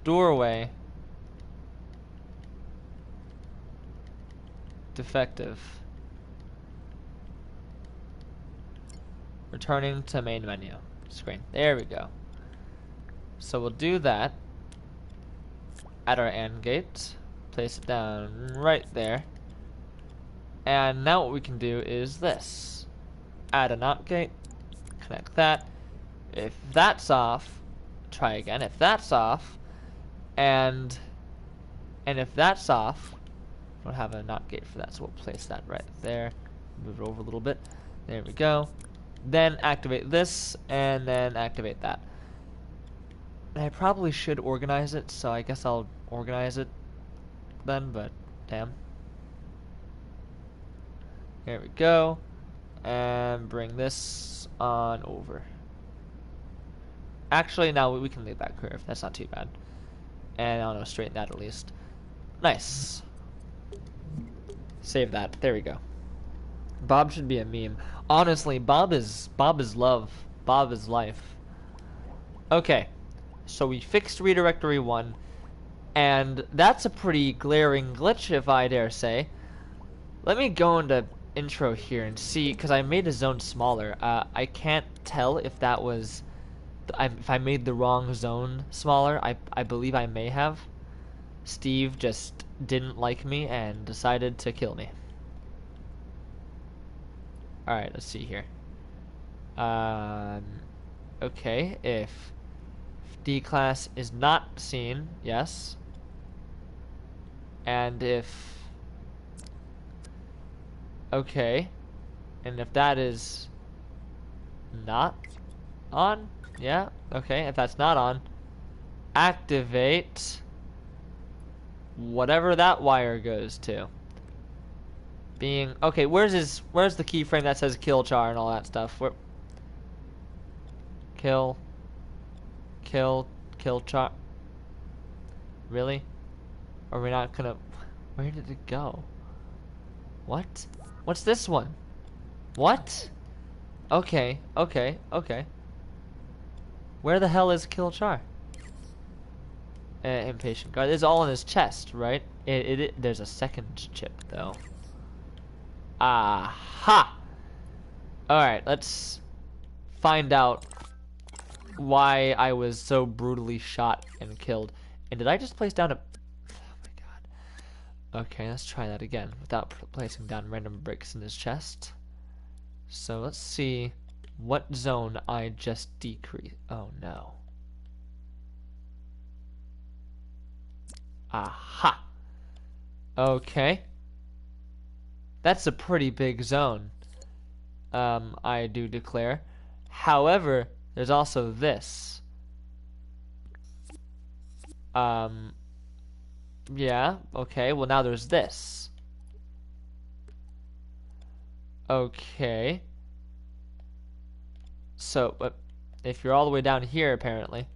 doorway defective. Returning to main menu screen. There we go. So we'll do that. Add our AND gate. Place it down right there. And now what we can do is this. Add a NOT gate. Connect that. If that's off, try again. If that's off, and if that's off, we don't have a NOT gate for that, so we'll place that right there. Move it over a little bit. There we go. Then activate this, and then activate that. And I probably should organize it, so I guess I'll organize it then, but damn. Here we go. And bring this on over. Actually, now we can leave that curve. That's not too bad. And I don't know, straighten that at least. Nice. Save that. There we go. Bob should be a meme. Honestly, Bob is love. Bob is life. Okay. So we fixed redirectory 1, and that's a pretty glaring glitch, if I dare say. Let me go into intro here and see, because I made a zone smaller. I can't tell if that was, if I made the wrong zone smaller. I believe I may have. Steve just didn't like me and decided to kill me. Alright, let's see here. Okay, if D class is not seen, yes. And if, okay, and if that is not on, yeah, okay, if that's not on, activate whatever that wire goes to. Being, okay, where's the keyframe that says kill char and all that stuff? Where, kill char. Really? Are we not gonna, where did it go? What? What's this one? What? Okay. Where the hell is kill char? Impatient guard. It's all in his chest, right? There's a second chip though. Aha! Alright, let's find out why I was so brutally shot and killed. And did I just place down a... Oh my god. Okay, let's try that again without placing down random bricks in his chest. So let's see what zone I just decreased. Oh no. Aha. Okay. That's a pretty big zone. I do declare. However, there's also this. Yeah, okay. Well, now there's this. Okay. So, but if you're all the way down here, apparently.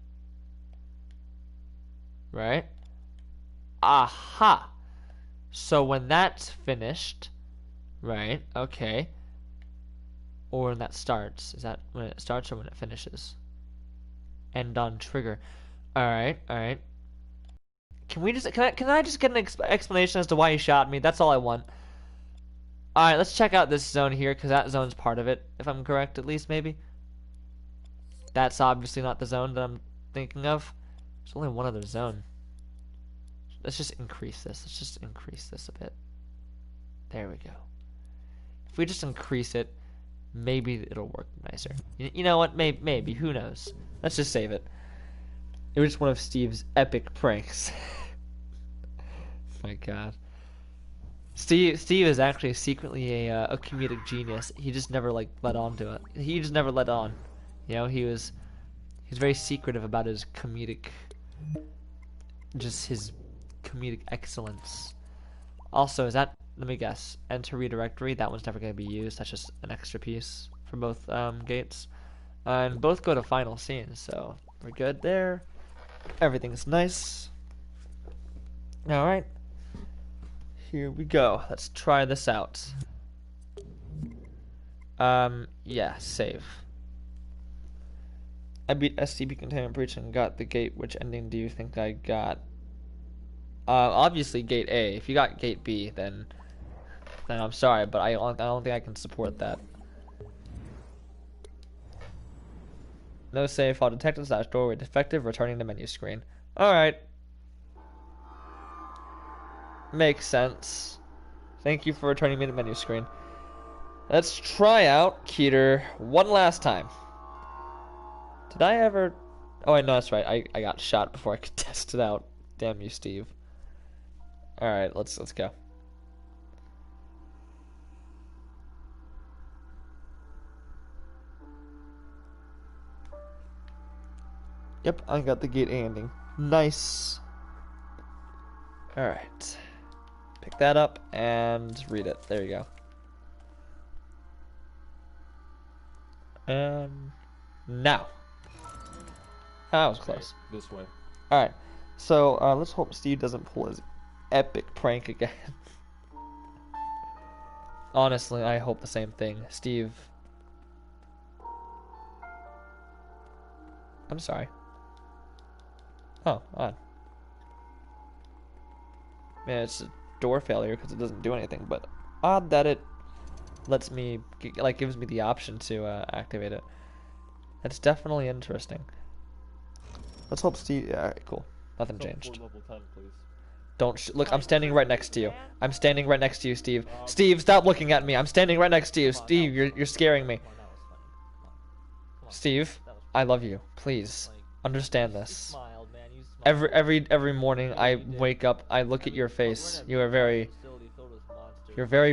Right? Aha! So when that's finished, right? Okay. Or when that starts. Is that when it starts or when it finishes? End on trigger. Alright, alright. Can I just get an explanation as to why he shot me? That's all I want. Alright, let's check out this zone here, because that zone's part of it, if I'm correct, at least, maybe. That's obviously not the zone that I'm thinking of. There's only one other zone. Let's just increase this. Let's just increase this a bit. There we go. If we just increase it, maybe it'll work nicer. You know what? Maybe. Who knows? Let's just save it. It was just one of Steve's epic pranks. My God. Steve is actually secretly a comedic genius. He just never like let on to it. He just never let on. You know, he's very secretive about his comedic, just his comedic excellence. Also, is that, let me guess, enter redirectory? That one's never going to be used. That's just an extra piece for both gates. And both go to final scene, so we're good there. Everything's nice. Alright. Here we go. Let's try this out. Yeah, save. I beat SCP Containment Breach and got the gate. Which ending do you think I got? Obviously gate A. If you got gate B, then I'm sorry, but I don't think I can support that. No save file detected / doorway defective, returning to menu screen. Alright. Makes sense. Thank you for returning me to menu screen. Let's try out Keter one last time. Did I ever... Oh, I know that's right. I got shot before I could test it out. Damn you, Steve. Alright, let's go. Yep, I got the gate A ending. Nice. Alright. Pick that up and read it. There you go. Now. That was close. Okay, this way. Alright. So, let's hope Steve doesn't pull his epic prank again. Honestly, I hope the same thing. Steve. I'm sorry. Oh, odd. Man, it's a door failure because it doesn't do anything, but odd that it lets me, like, gives me the option to activate it. That's definitely interesting. Let's hope Steve... Alright, cool. Nothing changed. Level 10, please. Don't look, I'm standing right next to you. I'm standing right next to you, Steve. Steve, stop looking at me. I'm standing right next to you. Steve, you're scaring me. Steve, I love you. Please, understand this. Every morning I wake up, I look at your face. You're very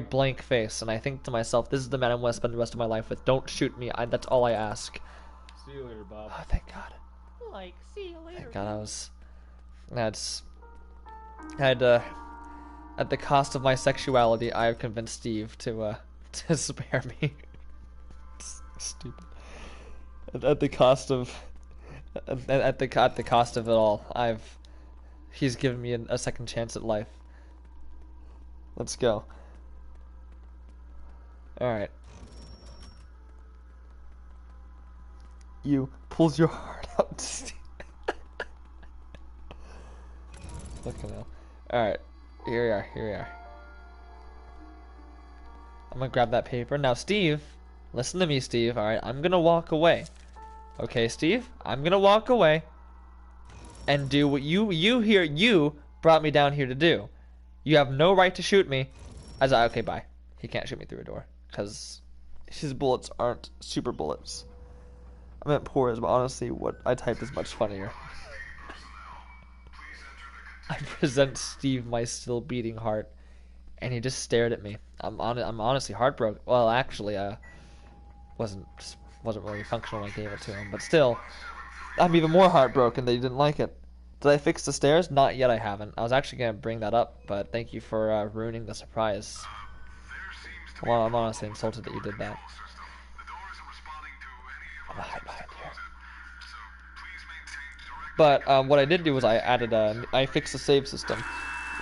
blank face, and I think to myself, this is the man I want to spend the rest of my life with. Don't shoot me. That's all I ask. See you later, Bob. Oh, thank God. Like, see you later. Thank God, at the cost of my sexuality, I have convinced Steve to spare me. Stupid. At the cost of it all, he's given me a second chance at life. Let's go. Alright. You pulls your heart out, Steve. Fucking hell. Alright. Here we are. I'm gonna grab that paper. Now, Steve, listen to me, Steve. Alright, I'm gonna walk away. Okay, Steve? I'm gonna walk away and do what you brought me down here to do. You have no right to shoot me. Okay, bye. He can't shoot me through a door because his bullets aren't super bullets. I meant pores, but honestly, what I typed is much funnier. I present Steve my still beating heart, and he just stared at me. I'm honestly heartbroken. Well, actually, wasn't wasn't really functional when I gave it to him, but still, I'm even more heartbroken that he didn't like it. Did I fix the stairs? Not yet. I haven't. I was actually gonna bring that up, but thank you for ruining the surprise. Well, I'm honestly insulted that you did that. I'm gonna hide behind here. But what I did do was I fixed the save system,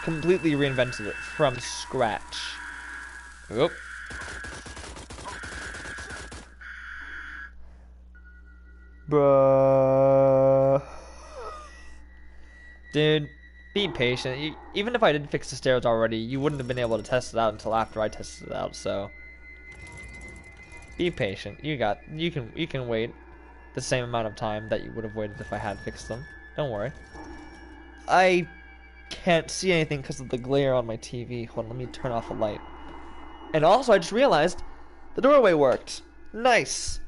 completely reinvented it from scratch. Oop. Bruh. Dude, be patient. Even if I did fix the stairs already, you wouldn't have been able to test it out until after I tested it out. So, be patient. You can wait the same amount of time that you would have waited if I had fixed them. Don't worry. I can't see anything because of the glare on my TV. Hold on, let me turn off the light. And also, I just realized the doorway worked. Nice.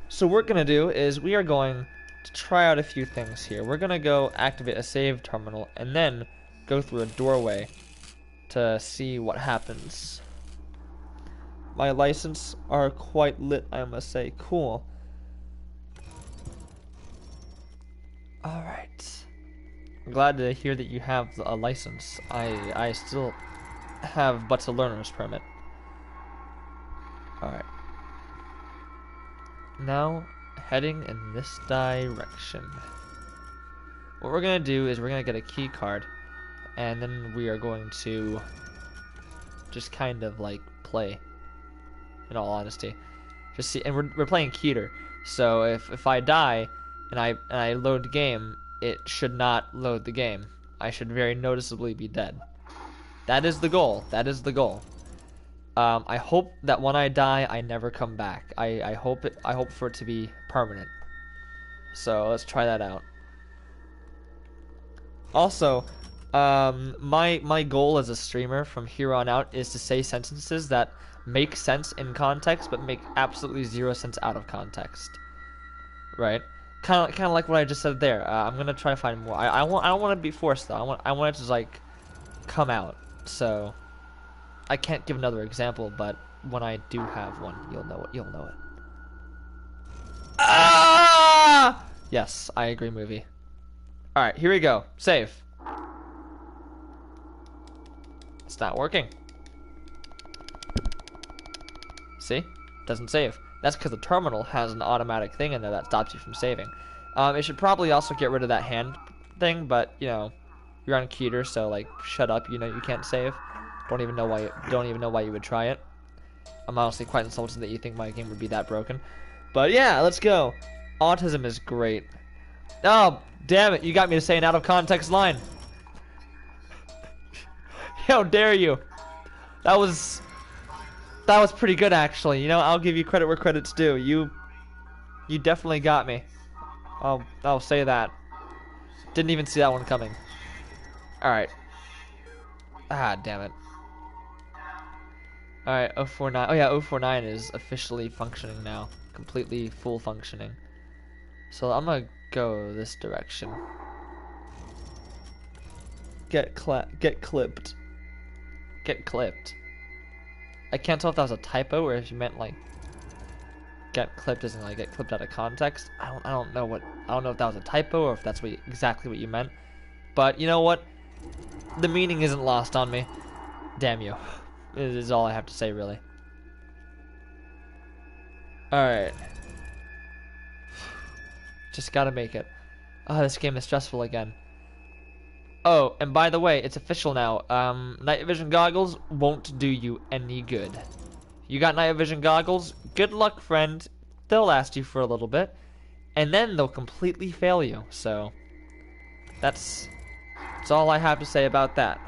So what we're gonna do is we are going to try out a few things here. We're gonna go activate a save terminal and then go through a doorway to see what happens. My license are quite lit, I must say. Cool. Alright. I'm glad to hear that you have a license. I still have but a learner's permit. Alright. Now, heading in this direction. What we're gonna do is we're gonna get a key card, and then we are going to just kind of like play. In all honesty, just see. And we're playing Keter, so if I die and I load the game, it should not load the game. I should very noticeably be dead. That is the goal. That is the goal. I hope that when I die, I never come back. I hope for it to be permanent. So let's try that out. Also, my goal as a streamer from here on out is to say sentences that make sense in context, but make absolutely zero sense out of context. Right? Kind of like what I just said there. I'm gonna try to find more. I don't want to be forced though. I want it to like come out. So. I can't give another example, but when I do have one, you'll know it. You'll know it. Ah! Yes, I agree, movie. All right, here we go. Save. It's not working. See? Doesn't save. That's because the terminal has an automatic thing in there that stops you from saving. It should probably also get rid of that hand thing, but you know, you're on Keter, so like, shut up. You know you can't save. Don't even know why you would try it. I'm honestly quite insulted that you think my game would be that broken. But yeah, let's go. Autism is great. Oh, damn it, you got me to say an out of context line. How dare you? That was pretty good actually. You know, I'll give you credit where credit's due. You definitely got me. I'll say that. Didn't even see that one coming. Alright. Ah, damn it. Alright, 049. Oh yeah, 049 is officially functioning now. Completely full functioning. So I'm gonna go this direction. Get clipped. Get clipped. I can't tell if that was a typo or if you meant like get clipped as in like get clipped out of context. I don't know if that was a typo or if that's exactly what you meant. But you know what? The meaning isn't lost on me. Damn you. It is all I have to say, really. Alright. Just gotta make it. Oh, this game is stressful again. Oh, and by the way, it's official now. Night vision goggles won't do you any good. You got night vision goggles? Good luck, friend. They'll last you for a little bit. And then they'll completely fail you. So, that's all I have to say about that.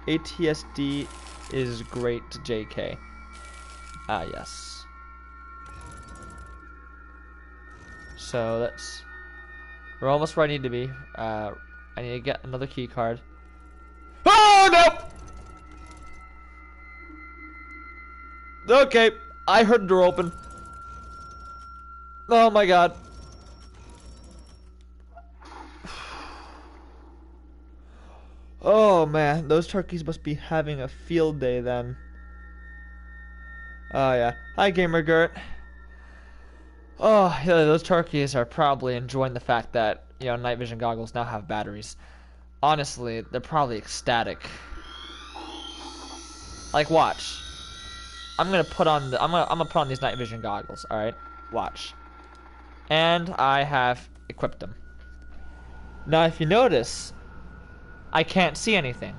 ATSD is great, JK. Ah, yes. So we're almost where I need to be. I need to get another key card. Oh, no! Okay, I heard the door open. Oh my god. Oh man, those turkeys must be having a field day then. Oh yeah. Hi, Gamer Gert. Oh, yeah, those turkeys are probably enjoying the fact that, night vision goggles now have batteries. Honestly, they're probably ecstatic. Like, watch. I'm gonna put on these night vision goggles, alright? Watch. And I have equipped them. Now, if you notice, I can't see anything.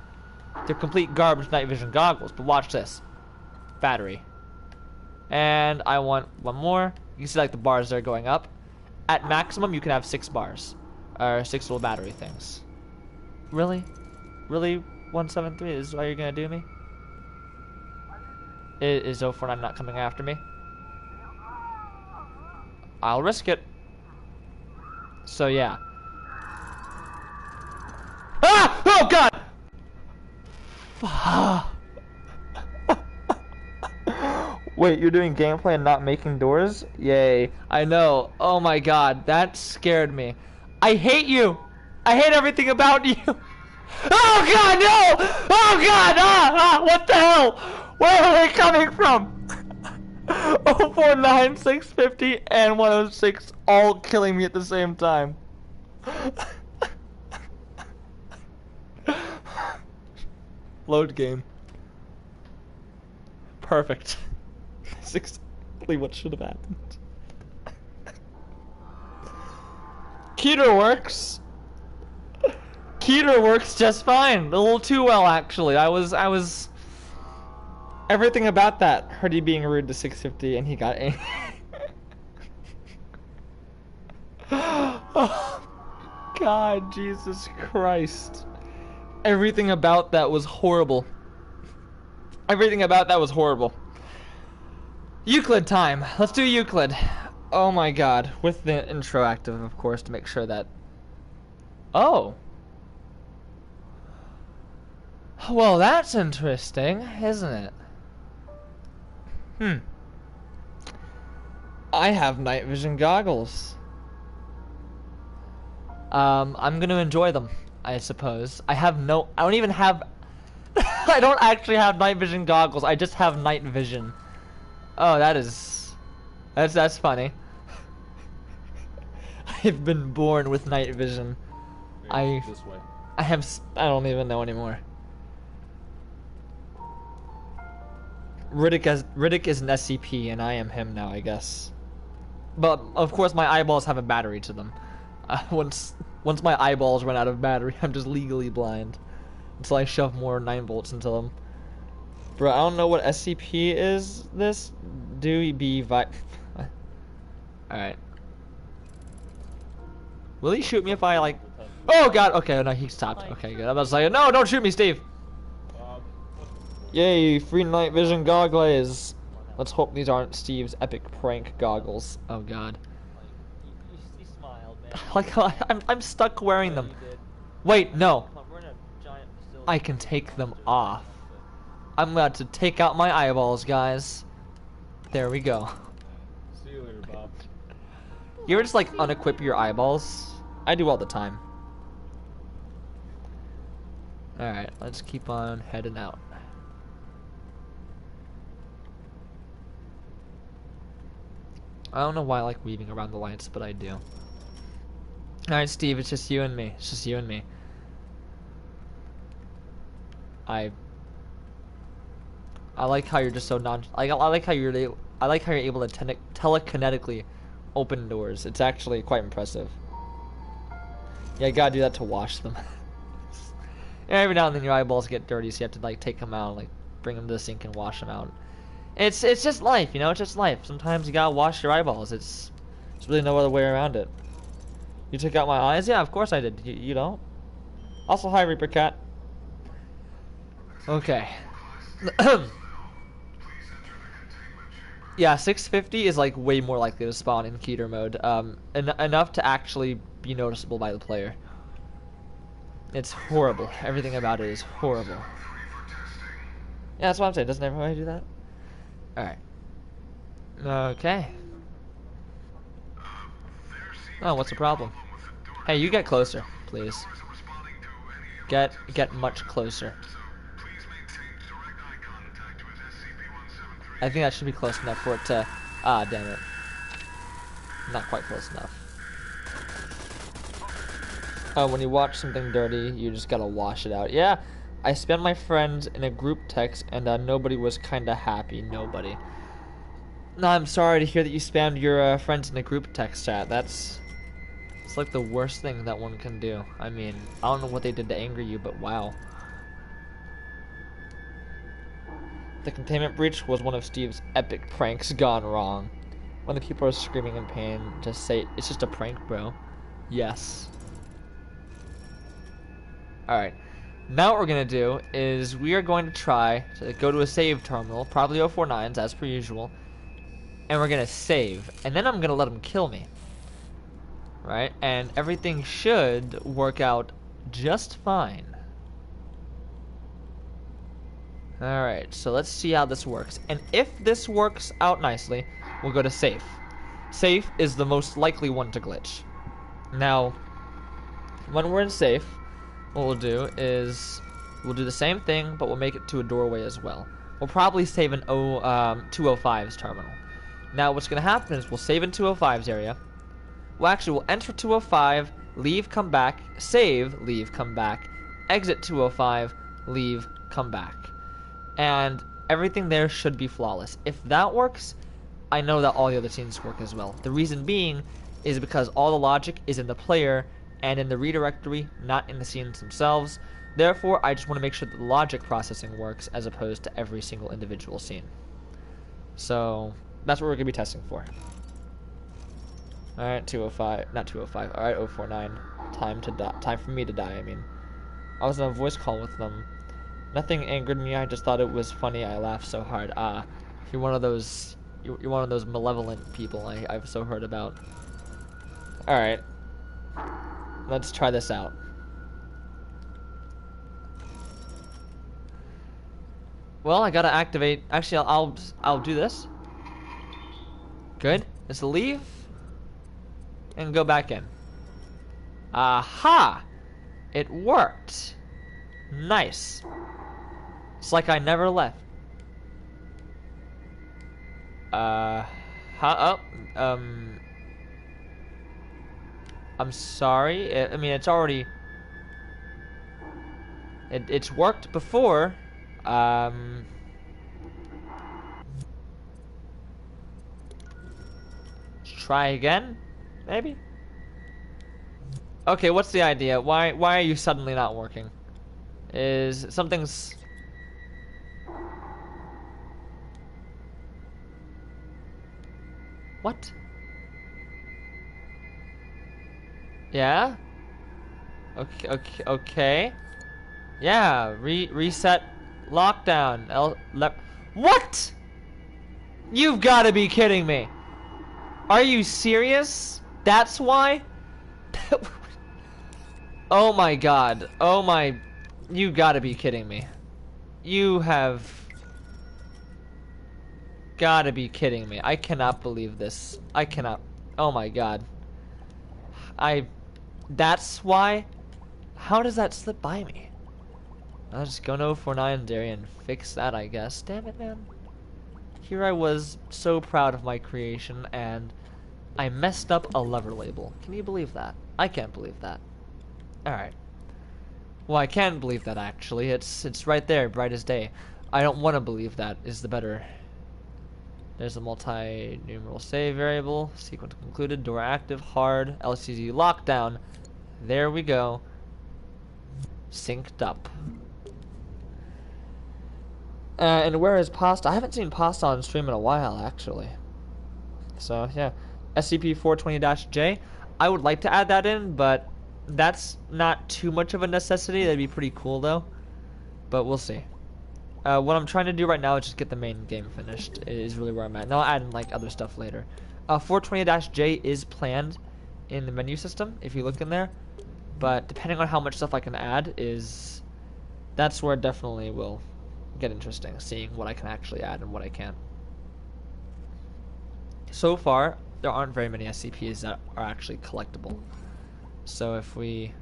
They're complete garbage night vision goggles, but watch this. Battery. And I want one more. You can see like the bars there going up. At maximum, you can have 6 bars. Or 6 little battery things. Really? Really? 173 is why you're gonna do me? Is 049 not coming after me? I'll risk it. So yeah. Ah! Oh god! Wait, you're doing gameplay and not making doors? Yay. I know. Oh my god, that scared me. I hate you! I hate everything about you! Oh god, no! Oh god! What the hell? Where are they coming from? 049, 650, and 106 all killing me at the same time. Load game. Perfect. That's exactly what should have happened. Keter works. Keter works just fine. A little too well, actually. I was. Everything about that. Hardy being rude to 650, and he got a. Oh, God, Jesus Christ. Everything about that was horrible. Everything about that was horrible. Euclid time. Let's do Euclid. Oh my god. With the intro active, of course, to make sure that... Oh. Well, that's interesting, isn't it? I have night vision goggles. I'm gonna enjoy them, I suppose. I don't even have... I don't actually have night vision goggles. I just have night vision. Oh, that's funny. I've been born with night vision. This way. I don't even know anymore. Riddick is an SCP, and I am him now, I guess. But of course, my eyeballs have a battery to them. Once my eyeballs run out of battery, I'm just legally blind until I shove more 9 volts into them. Bro, I don't know what SCP is. This do be vi. Alright. Will he shoot me if I like? Oh god. Okay, no, he stopped. Okay, good. I was like, no, don't shoot me, Steve. Yay, free night vision goggles. Let's hope these aren't Steve's epic prank goggles. Oh god. You smiled, man. Like I'm stuck wearing them. Wait, no. I can take them off. I'm about to take out my eyeballs, guys. There we go. See you later, Bob. You ever just like unequip your eyeballs? I do all the time. Alright, let's keep on heading out. I don't know why I like weaving around the lights, but I do. Alright, Steve, it's just you and me. It's just you and me. I like how you're just so I like how you're able to telekinetically open doors. It's actually quite impressive. Yeah, you gotta do that to wash them. And every now and then your eyeballs get dirty, so you have to like take them out, like bring them to the sink and wash them out. It's just life, you know. It's just life. Sometimes you gotta wash your eyeballs. There's really no other way around it. You took out my eyes? Yeah, of course I did. You don't. Also, hi Reaper Cat. Okay. Yeah, 650 is like way more likely to spawn in Keter mode. Enough to actually be noticeable by the player. It's horrible. Everything about it is horrible. Yeah, that's what I'm saying. Doesn't everybody do that? Alright. Okay. Oh, what's the problem? Hey, you get closer, please. Get much closer. I think that should be close enough for it to... Ah, damn it. Not quite close enough. When you watch something dirty, you just gotta wash it out. Yeah, I spammed my friends in a group text, and nobody was kinda happy. Nobody. No, I'm sorry to hear that you spammed your friends in a group text chat. It's like the worst thing that one can do. I mean, I don't know what they did to anger you, but wow. The containment breach was one of Steve's epic pranks gone wrong. When the people are screaming in pain, just say, it's just a prank, bro. Yes. Alright. Now what we're going to do is we are going to try to go to a save terminal, probably 049s as per usual, and we're going to save. And then I'm going to let him kill me. Right? And everything should work out just fine. Alright, so let's see how this works. And if this works out nicely, we'll go to safe. Safe is the most likely one to glitch. Now, when we're in safe, what we'll do is we'll do the same thing, but we'll make it to a doorway as well. We'll probably save in 205's terminal. Now, what's going to happen is we'll save in 205's area. Well, actually, we'll enter 205, leave, come back, save, leave, come back, exit 205, leave, come back. And everything there should be flawless. If that works, I know that all the other scenes work as well. The reason being is because all the logic is in the player and in the redirectory, not in the scenes themselves. Therefore, I just want to make sure that the logic processing works as opposed to every single individual scene. So, that's what we're going to be testing for. Alright, 205, not 205, alright, 049. Time for me to die, I mean. I was on a voice call with them. Nothing angered me, I just thought it was funny, I laughed so hard. You're one of those malevolent people I've so heard about. Alright. Let's try this out. Well, I gotta activate, actually I'll do this. Good. Let's leave. And go back in. Aha! It worked. Nice. It's like I never left. I'm sorry. I mean, it's already... It's worked before. Try again? Maybe? Okay, what's the idea? Why are you suddenly not working? Is something's... What? Yeah? Okay. Yeah, reset lockdown. What? You've got to be kidding me. Are you serious? That's why? Oh my god. Oh my... You gotta be kidding me. You have... Gotta be kidding me. I cannot believe this. I cannot... Oh my god. That's why? How does that slip by me? I'll just go to 049 area and fix that, I guess. Damn it, man. Here I was, so proud of my creation, and I messed up a lever label. Can you believe that? I can't believe that. Alright. Well, I can believe that, actually. It's right there, bright as day. I don't want to believe that is the better. There's a multi-numeral save variable. Sequence concluded. Door active. Hard. LCD lockdown. There we go. Synced up. And where is Pasta? I haven't seen Pasta on stream in a while, actually. So, yeah. SCP-420-J. I would like to add that in, but that's not too much of a necessity. That'd be pretty cool, though. But we'll see. What I'm trying to do right now is just get the main game finished. Is really where I'm at. And I'll add in, like, other stuff later. 420-J is planned in the menu system, if you look in there. But depending on how much stuff I can add that's where it definitely will get interesting, seeing what I can actually add and what I can't. So far, there aren't very many SCPs that are actually collectible. So if we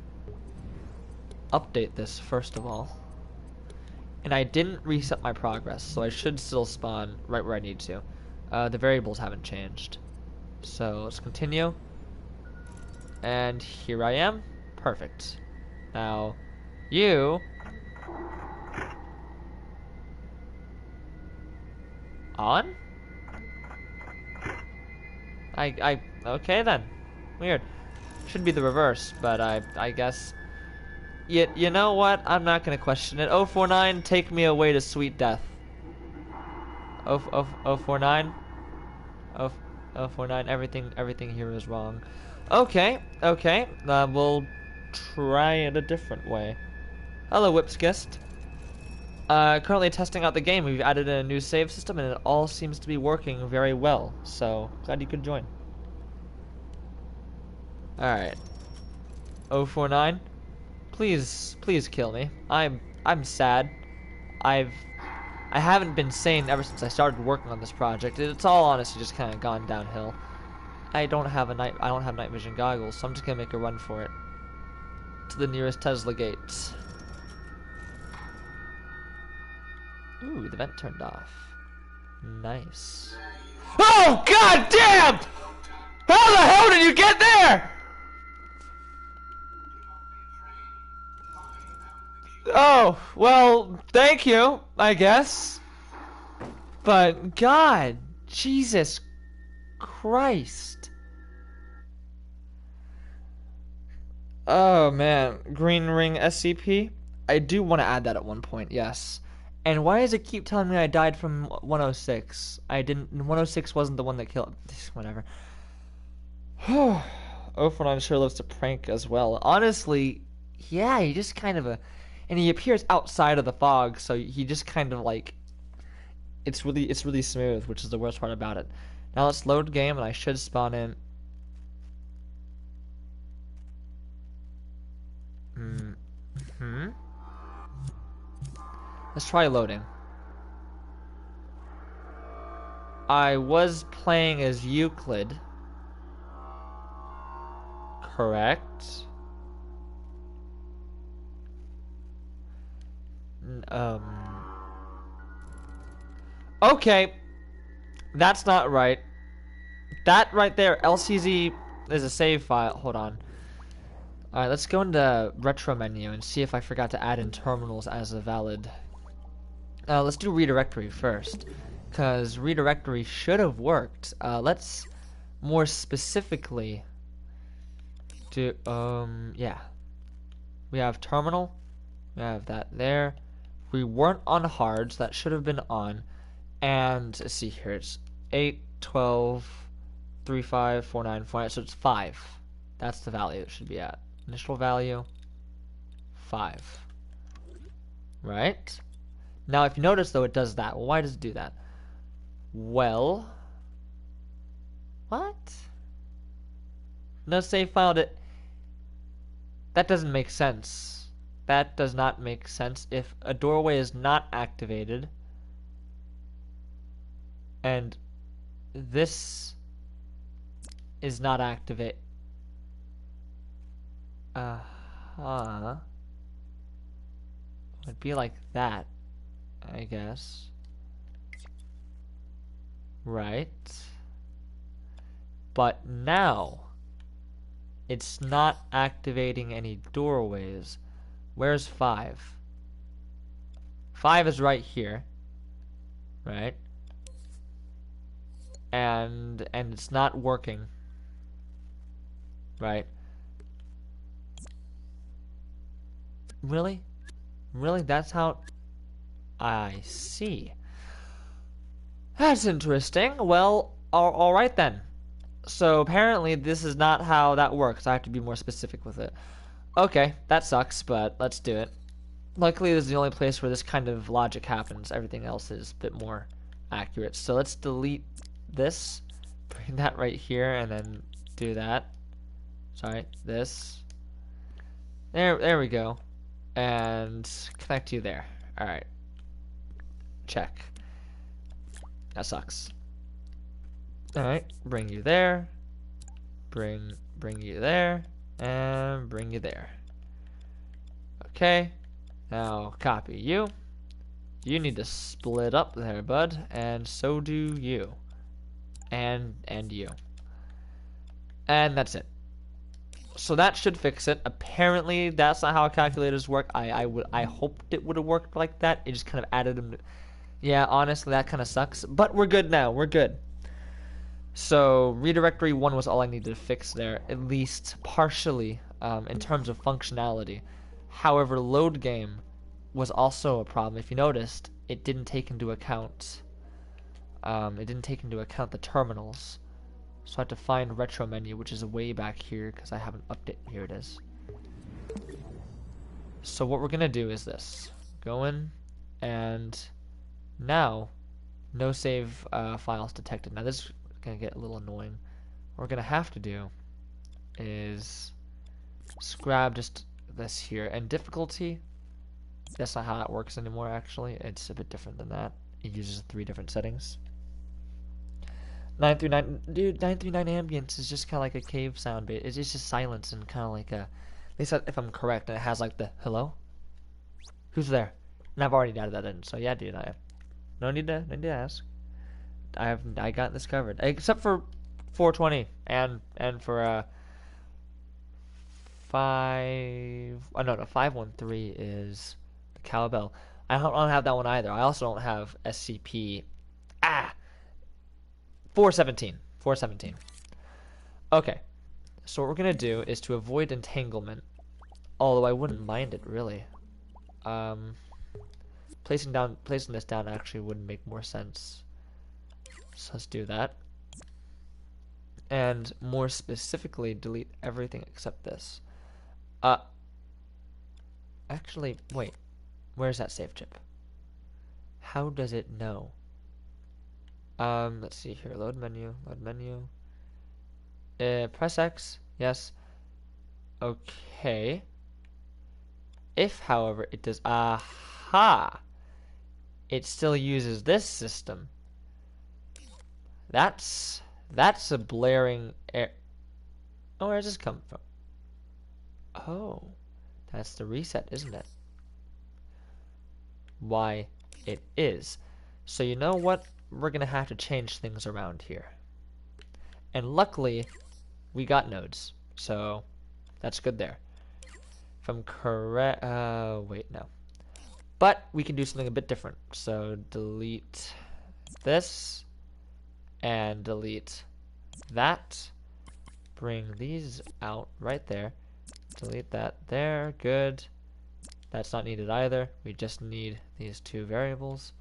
update this first of all. And I didn't reset my progress, so I should still spawn right where I need to. The variables haven't changed. So let's continue. And here I am. Perfect. Now, you... On? Okay then. Weird. Should be the reverse, but I guess... You know what? I'm not gonna question it. 049, take me away to sweet death. 049? 049, everything here is wrong. Okay. We'll try it a different way. Hello, Whipskist. Currently testing out the game. We've added a new save system, and it all seems to be working very well. So, glad you could join. Alright. 049. Please kill me. I'm sad. I haven't been sane ever since I started working on this project. It's all honestly just kind of gone downhill. I don't have night vision goggles, so I'm just gonna make a run for it. To the nearest Tesla gates. Ooh, the vent turned off. Nice. Oh, god damn! How the hell did you get there? Oh, well, thank you, I guess. But, God, Jesus Christ. Oh, man. Green Ring SCP? I do want to add that at one point, yes. And why does it keep telling me I died from 106? 106 wasn't the one that killed... Whatever. 049 sure loves to prank as well. Honestly, yeah, he just kind of a... And he appears outside of the fog, so he just kind of like... It's really smooth, which is the worst part about it. Now let's load game, and I should spawn in... Let's try loading. I was playing as Euclid. Correct. Okay. That's not right. That right there, LCZ is a save file. Hold on. Alright, let's go into retro menu and see if I forgot to add in terminals as a valid. Let's do redirectory first, because redirectory should have worked. Let's more specifically do, yeah. We have terminal. We have that there. We weren't on hard, so that should have been on. And let's see here, it's 8, 12, 3, 5, 4, 9, 4, 9, so it's 5. That's the value it should be at. Initial value, 5. Right? Now, if you notice, though, it does that. Well, why does it do that? Well, what? No save file to... That doesn't make sense. That does not make sense. If a doorway is not activated, and this is not activate... It'd be like that, I guess. Right. But now, it's not activating any doorways. Where's 5? 5 is right here. Right? And it's not working. Right? Really? Really? That's how... I see. That's interesting. Well, alright then. So apparently this is not how that works. I have to be more specific with it. Okay, that sucks, but let's do it. Luckily, this is the only place where this kind of logic happens. Everything else is a bit more accurate. So let's delete this. Bring that right here, and then do that. Sorry, this. There we go. And connect you there. Alright. Check. That sucks. Alright, bring you there. Bring you there. And bring you there. Okay. Now copy you. You need to split up there, bud, and so do you. And you. And that's it. So that should fix it. Apparently, that's not how calculators work. I hoped it would have worked like that. It just kind of added them. Yeah, honestly, that kind of sucks. But we're good now. We're good. So redirectory 1 was all I needed to fix there, at least partially, in terms of functionality. However, load game was also a problem. If you noticed, it didn't take into account. The terminals. So I had to find retro menu, which is way back here because I haven't updated. Here it is. So what we're gonna do is this: go in, and now no save files detected. Now this is gonna get a little annoying. What we're gonna have to do is grab just this here, and difficulty. That's not how that works anymore. Actually, it's a bit different than that. It uses 3 different settings. 939, dude. 939 ambience is just kind of like a cave sound bit. It's just silence and kind of like a. At least if I'm correct, and it has like the hello. Who's there? And I've already added that in. So yeah, dude. No need to ask. I got this covered, except for 420 and for 513 is the cowbell. I don't have that one either. I also don't have SCP. 417. Okay, so what we're gonna do is to avoid entanglement, although I wouldn't mind it really. Placing this down actually would make more sense. So let's do that. And more specifically, delete everything except this. Actually, wait. Where's that save chip? How does it know? Let's see here. Load menu. Press X. Yes. Okay. If, however, it does... Aha! It still uses this system. That's a blaring error. Oh, where does this come from? Oh. That's the reset, isn't it? Why, it is. So you know what? We're going to have to change things around here. And luckily, we got nodes. So, that's good there. If I'm correct... wait, no. But we can do something a bit different. So, delete this. And delete that. Bring these out right there. Delete that there. Good. That's not needed either. We just need these 2 variables.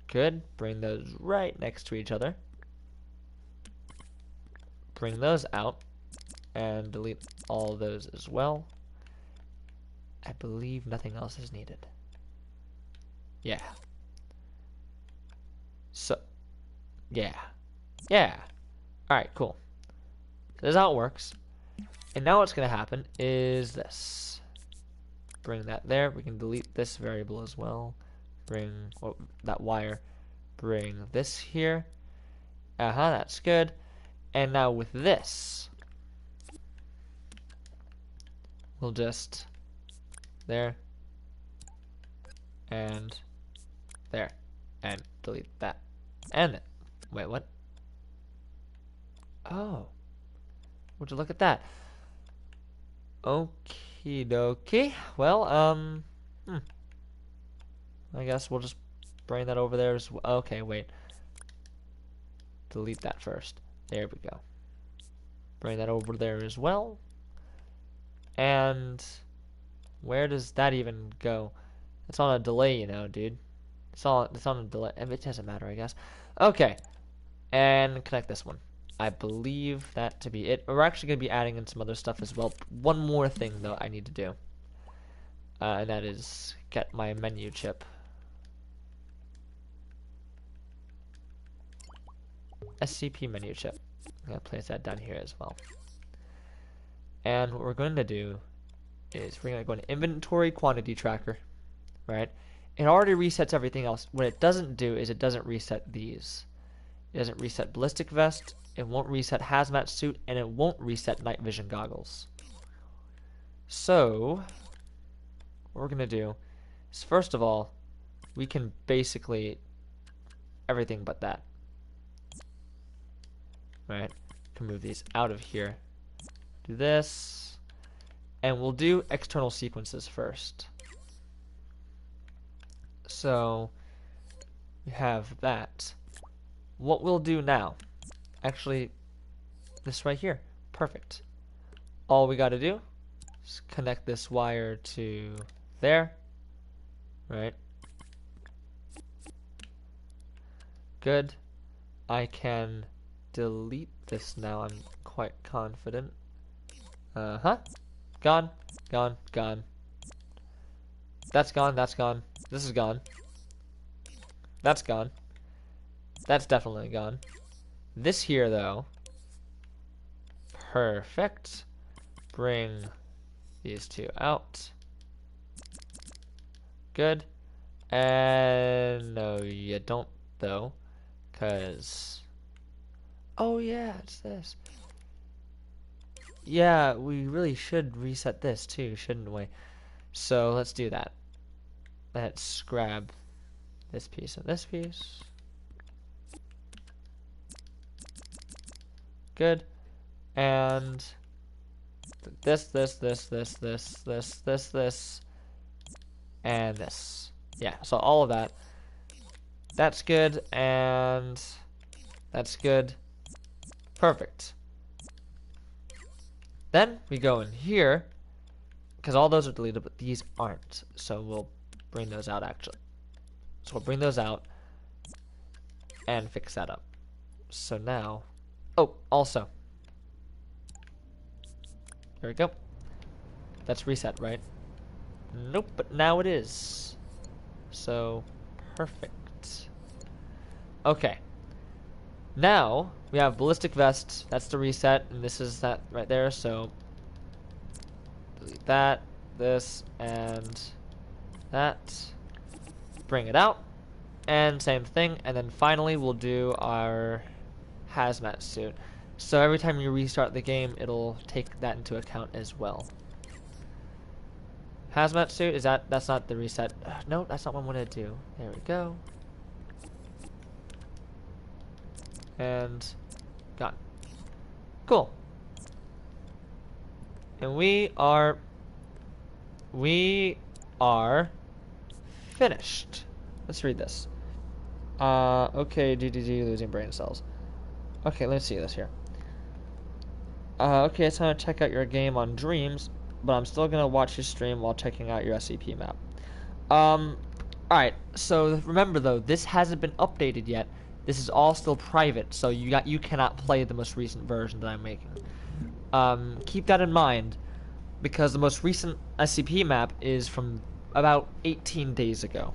Good. Bring those right next to each other. Bring those out. And delete all those as well. I believe nothing else is needed. Yeah. So, yeah. Alright, cool. So this is how it works. And now what's going to happen is this. Bring that there. We can delete this variable as well. Bring that wire. Bring this here. That's good. And now with this, we'll just there and there and delete that. And wait, what? Oh, would you look at that? Okie dokie. Well, I guess we'll just bring that over there as well. Okay, wait. Delete that first. There we go. Bring that over there as well. And where does that even go? It's on a delay, you know, dude. It's on a delay. It doesn't matter, I guess. Okay. And connect this one. I believe that to be it. We're actually going to be adding in some other stuff as well. One more thing, though, I need to do. And that is get my menu chip. SCP menu chip. I'm going to place that down here as well. And what we're going to do is we're going to go into inventory quantity tracker. Right? It already resets everything else. What it doesn't do is it doesn't reset these. It doesn't reset ballistic vest. It won't reset hazmat suit, and it won't reset night vision goggles. So, what we're gonna do is, first of all, we can basically everything but that. Right? Can move these out of here. Do this, and we'll do external sequences first. So we have that. What we'll do now, actually, this right here, perfect. All we got to do is connect this wire to there, right? Good. I can delete this now, I'm quite confident. Gone, gone, gone. That's gone, that's gone. This is gone. That's gone. That's definitely gone. This here, though. Perfect. Bring these two out. Good. And no, you don't, though. Because... oh, yeah, it's this. Yeah, we really should reset this, too, shouldn't we? So, let's do that. Let's grab this piece and this piece. Good. And this, and this. Yeah, so all of that. That's good, and that's good. Perfect. Then we go in here, because all those are deleted, but these aren't. So we'll bring those out, actually. So we'll bring those out and fix that up. So now, oh, also, there we go. That's reset, right? Nope, but now it is. So, perfect. Okay. Now, we have ballistic vest. That's the reset, and this is that right there. So, delete that, this, and that. Bring it out. And same thing. And then finally, we'll do our hazmat suit. So every time you restart the game, it'll take that into account as well. Hazmat suit, is that's not the reset. No, that's not what I want to do. There we go. And gone. Cool. And we are finished. Let's read this. Okay, GGG, losing brain cells. Okay, let's see this here. Okay, it's time to check out your game on Dreams, but I'm still gonna watch your stream while checking out your SCP map. Alright, so remember though, this hasn't been updated yet. This is all still private, so you cannot play the most recent version that I'm making. Keep that in mind, because the most recent SCP map is from about 18 days ago,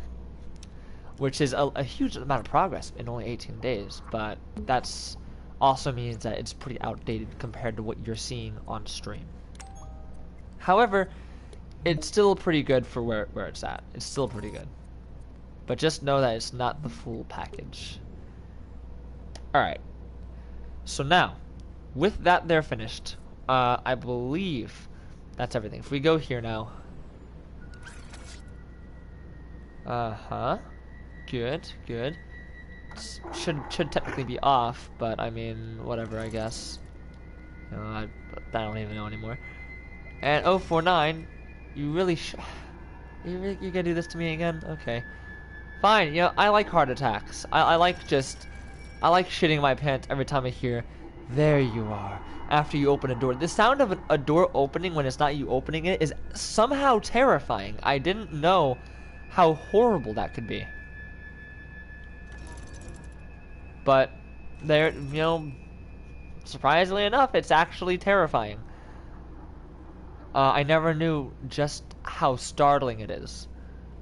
which is a huge amount of progress in only 18 days, but that's also means that it's pretty outdated compared to what you're seeing on stream. However, it's still pretty good for where it's at. It's still pretty good. But just know that it's not the full package. Alright. So now, with that there finished, I believe that's everything. If we go here now. Good, good. Should technically be off, but I mean, whatever, I guess. I don't even know anymore. And 049, you really you're gonna do this to me again? Okay. Fine, you know, I like heart attacks. I like shitting my pants every time I hear, there you are, after you open a door. The sound of a door opening when it's not you opening it is somehow terrifying. I didn't know how horrible that could be. But there, you know, surprisingly enough, it's actually terrifying. I never knew just how startling it is.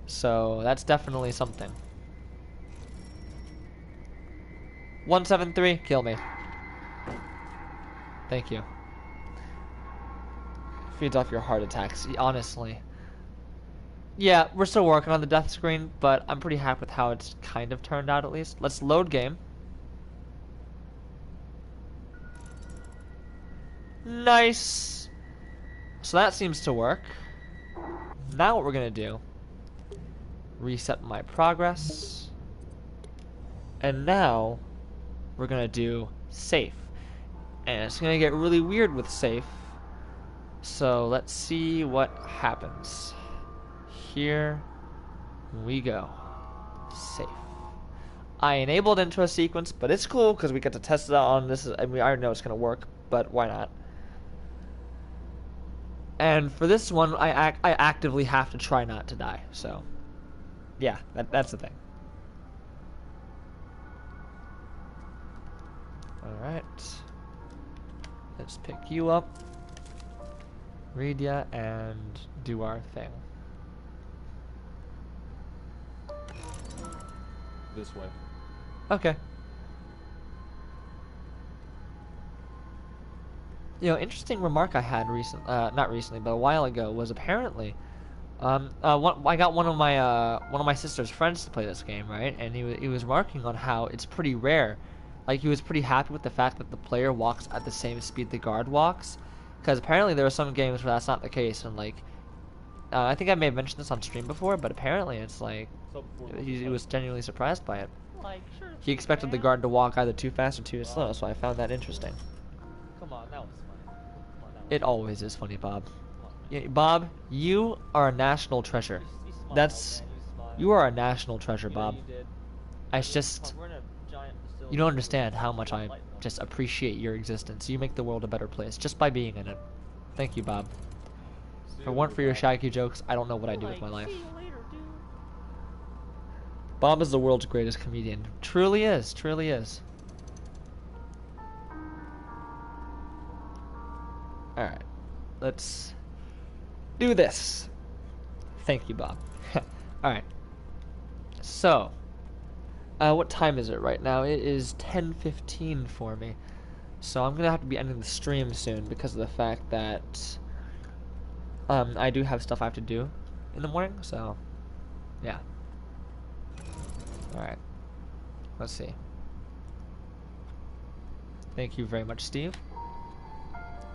So that's definitely something. 173, kill me. Thank you. Feeds off your heart attacks, honestly. Yeah, we're still working on the death screen, but I'm pretty happy with how it's kind of turned out at least. Let's load game. Nice. So that seems to work. Now what we're gonna do, reset my progress. And now we're gonna do safe. And it's gonna get really weird with safe. So let's see what happens. Here we go. Safe. I enabled intro sequence, but it's cool because we get to test it out on this. I mean, I already know it's gonna work, but why not? And for this one, I actively have to try not to die. So, yeah, that's the thing. All right. Let's pick you up, read ya, and do our thing. This way. Okay. You know, interesting remark I had not recently, but a while ago, was apparently, I got one of my sister's friends to play this game, right? And he was remarking on how it's pretty rare. Like, he was pretty happy with the fact that the player walks at the same speed the guard walks, because apparently there are some games where that's not the case, and like, I think I may have mentioned this on stream before, but apparently it's like, he was genuinely surprised by it. Like, sure. He expected the guard to walk either too fast or too slow, so I found that interesting. Come on, that was funny. Come on, that was It always is funny, Bob. Yeah, Bob, you are a national treasure. You smiled, That's... man, you smiled. You are a national treasure, You know Bob. you did. I just... We're in a giant facility You don't with understand how a much I light bulb. just appreciate your existence. You make the world a better place just by being in it. Thank you, Bob. If it weren't for your shaggy jokes, I don't know what I'd do with my life. See you later, dude. Bob is the world's greatest comedian. Truly is. Truly is. Alright. Let's do this. Thank you, Bob. Alright. So, what time is it right now? It is 10:15 for me. So I'm gonna have to be ending the stream soon because of the fact that I do have stuff I have to do in the morning, so yeah. Alright. Let's see. Thank you very much, Steve.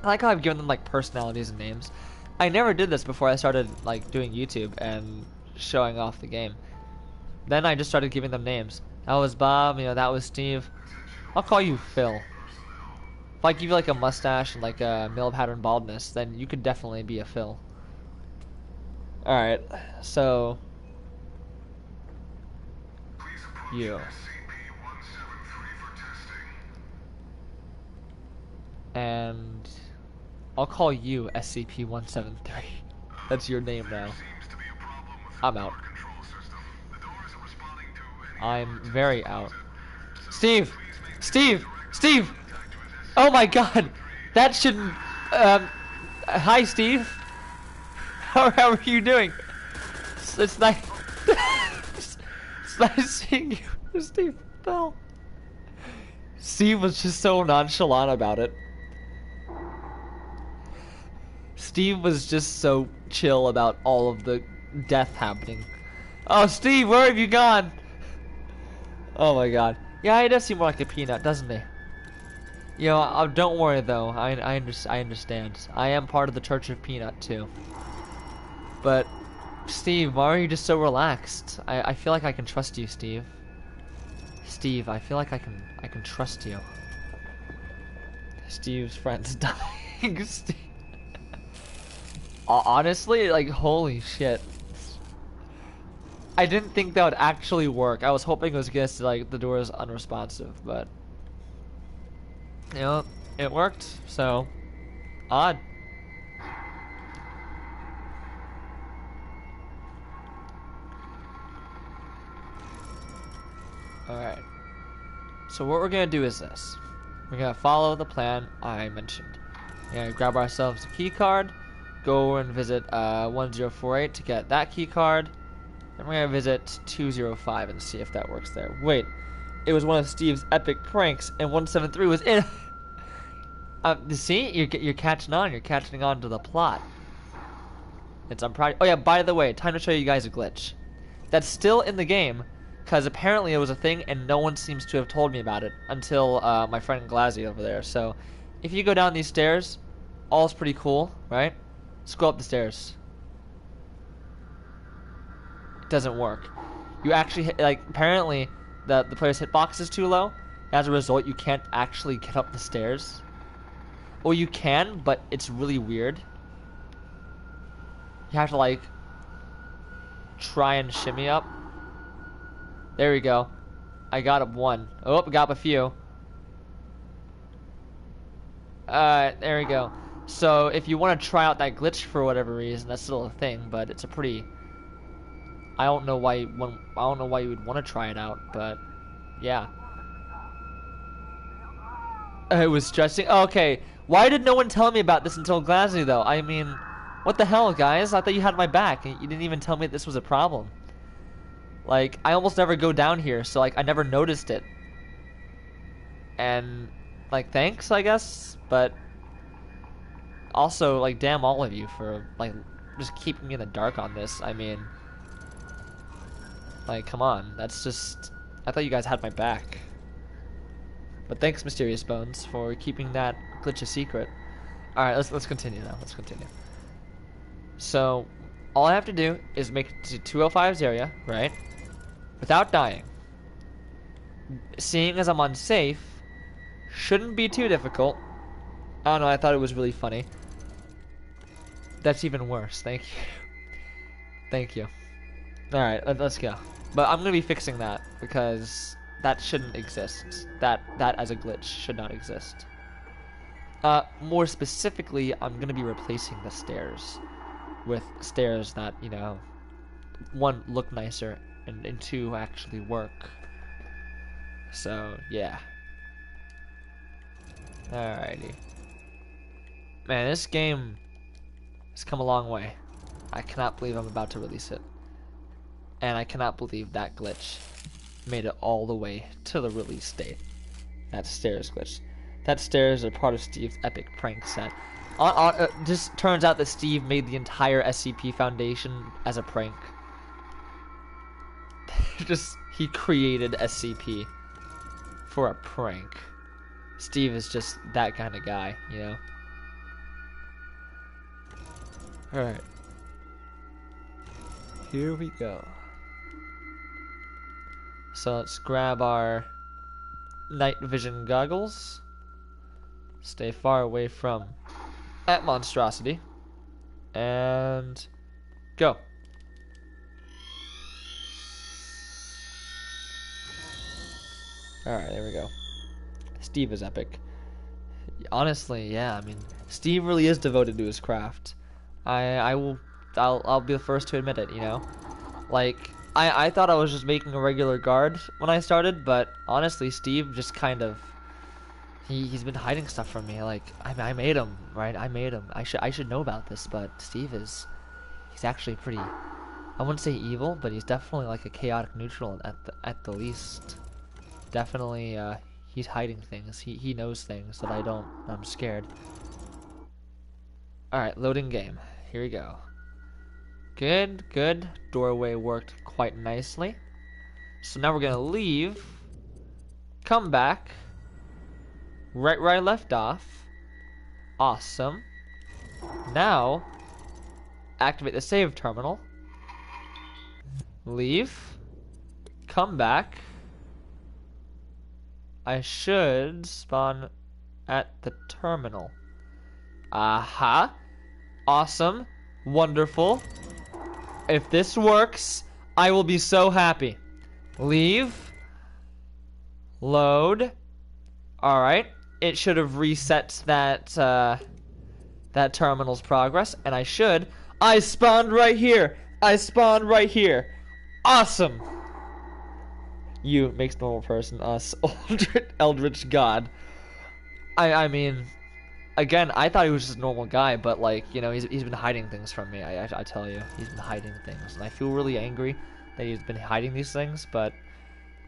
I like how I've given them like personalities and names. I never did this before I started like doing YouTube and showing off the game. Then I just started giving them names. That was Bob, you know, that was Steve. I'll call you Phil. If I give you like a mustache and like a male pattern baldness, then you could definitely be a Phil. Alright, so... You. And... I'll call you SCP-173. That's your name now. I'm out. I'm very out. Steve! Steve! Steve! Oh my god! That shouldn't... Hi, Steve. How are you doing? It's nice... it's nice seeing you, Steve. Bell. Steve was just so nonchalant about it. Steve was just so chill about all of the death happening. Oh, Steve, where have you gone? Oh my god. Yeah, he does seem more like a peanut, doesn't he? You know, don't worry though. I understand. I am part of the Church of Peanut too. But, Steve, why are you just so relaxed? I feel like I can trust you, Steve. Steve, I feel like I can trust you. Steve's friend's dying. Steve. Honestly, like, holy shit. I didn't think that would actually work. I was hoping it was just like the door is unresponsive, but you know, it worked. So odd. All right. So what we're gonna do is this. We're gonna follow the plan I mentioned. We're gonna grab ourselves a key card, go and visit 1048 to get that key card. Then we're gonna visit 205 and see if that works there. Wait, it was one of Steve's epic pranks, and 173 was in. See, you're catching on. You're catching on to the plot. I'm proud. Oh yeah, by the way, time to show you guys a glitch. That's still in the game, because apparently it was a thing, and no one seems to have told me about it until my friend Glazzy over there. So, if you go down these stairs, all's pretty cool, right? Let's go up the stairs. It doesn't work. You actually like apparently the player's hitbox is too low. As a result, you can't actually get up the stairs. Or you can, but it's really weird. You have to like try and shimmy up. There we go. I got up one. Oh, I got up a few. There we go. So if you want to try out that glitch for whatever reason, that's still a thing, but it's a pretty. I don't know why you would want to try it out, but yeah. It was stressing. Okay, why did no one tell me about this until Cugsly though? I mean, what the hell, guys? I thought you had my back. You didn't even tell me this was a problem. Like, I almost never go down here, so like I never noticed it. And like, thanks, I guess, but also like, damn all of you for like just keeping me in the dark on this. I mean, like, come on, that's just. I thought you guys had my back. But thanks, Mysterious Bones, for keeping that glitch a secret. All right, let's continue now. Let's continue. So, all I have to do is make it to 205's area, right? Without dying. Seeing as I'm unsafe, shouldn't be too difficult. I don't know, I thought it was really funny. That's even worse, thank you. Thank you. Alright, let's go. But I'm gonna be fixing that, because that shouldn't exist. That as a glitch should not exist. More specifically, I'm gonna be replacing the stairs with stairs that, you know, one, look nicer, and two, actually work. So, yeah. Alrighty. Man, this game has come a long way. I cannot believe I'm about to release it. And I cannot believe that glitch made it all the way to the release date. That stairs glitch. That stairs are part of Steve's epic prank set. Just turns out that Steve made the entire SCP Foundation as a prank. He created SCP for a prank. Steve is just that kind of guy, you know? Alright. Here we go. So let's grab our night vision goggles. Stay far away from that monstrosity. And go. Alright, there we go. Steve is epic. Honestly, yeah, I mean, Steve really is devoted to his craft. I'll be the first to admit it, you know? Like, I thought I was just making a regular guard when I started, but honestly, Steve just kind of, he's been hiding stuff from me. Like, I made him, right? I made him. I should know about this, but Steve he's actually pretty, I wouldn't say evil, but he's definitely like a chaotic neutral at the least. Definitely, he's hiding things. He knows things that I don't. I'm scared. Alright, loading game. Here we go. Good. Doorway worked quite nicely. So now we're gonna leave. Come back. Right where I left off. Awesome. Now, activate the save terminal. Leave. Come back. I should spawn at the terminal. Aha. Awesome. Wonderful. If this works, I will be so happy. Leave. Load. Alright. It should have reset that terminal's progress, and I spawned right here. Awesome. You makes normal person us. Eldritch God. I mean, again, I thought he was just a normal guy, but like, you know, he's been hiding things from me. I tell you, he's been hiding things, and I feel really angry that he's been hiding these things. But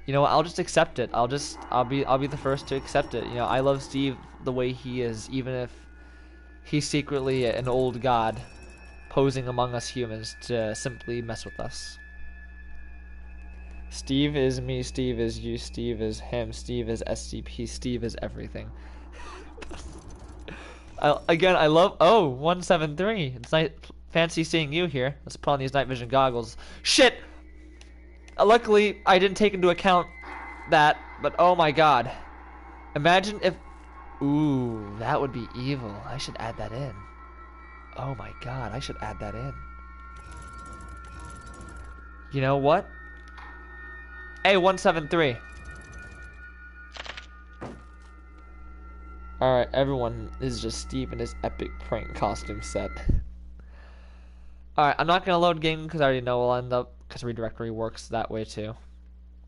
you know what? I'll just accept it. I'll be the first to accept it. You know, I love Steve the way he is, even if he's secretly an old god posing among us humans to simply mess with us. Steve is me, Steve is you, Steve is him, Steve is SCP, Steve is everything. Again, I love. Oh, 173. It's nice, fancy seeing you here. Let's put on these night vision goggles. Shit! Luckily, I didn't take into account that, but oh my god. Imagine if. Ooh, that would be evil. I should add that in. Oh my god, I should add that in. You know what? Hey, 173. Alright, everyone is just Steve in his epic prank costume set. Alright, I'm not gonna load game because I already know we'll end up, because redirectory works that way too.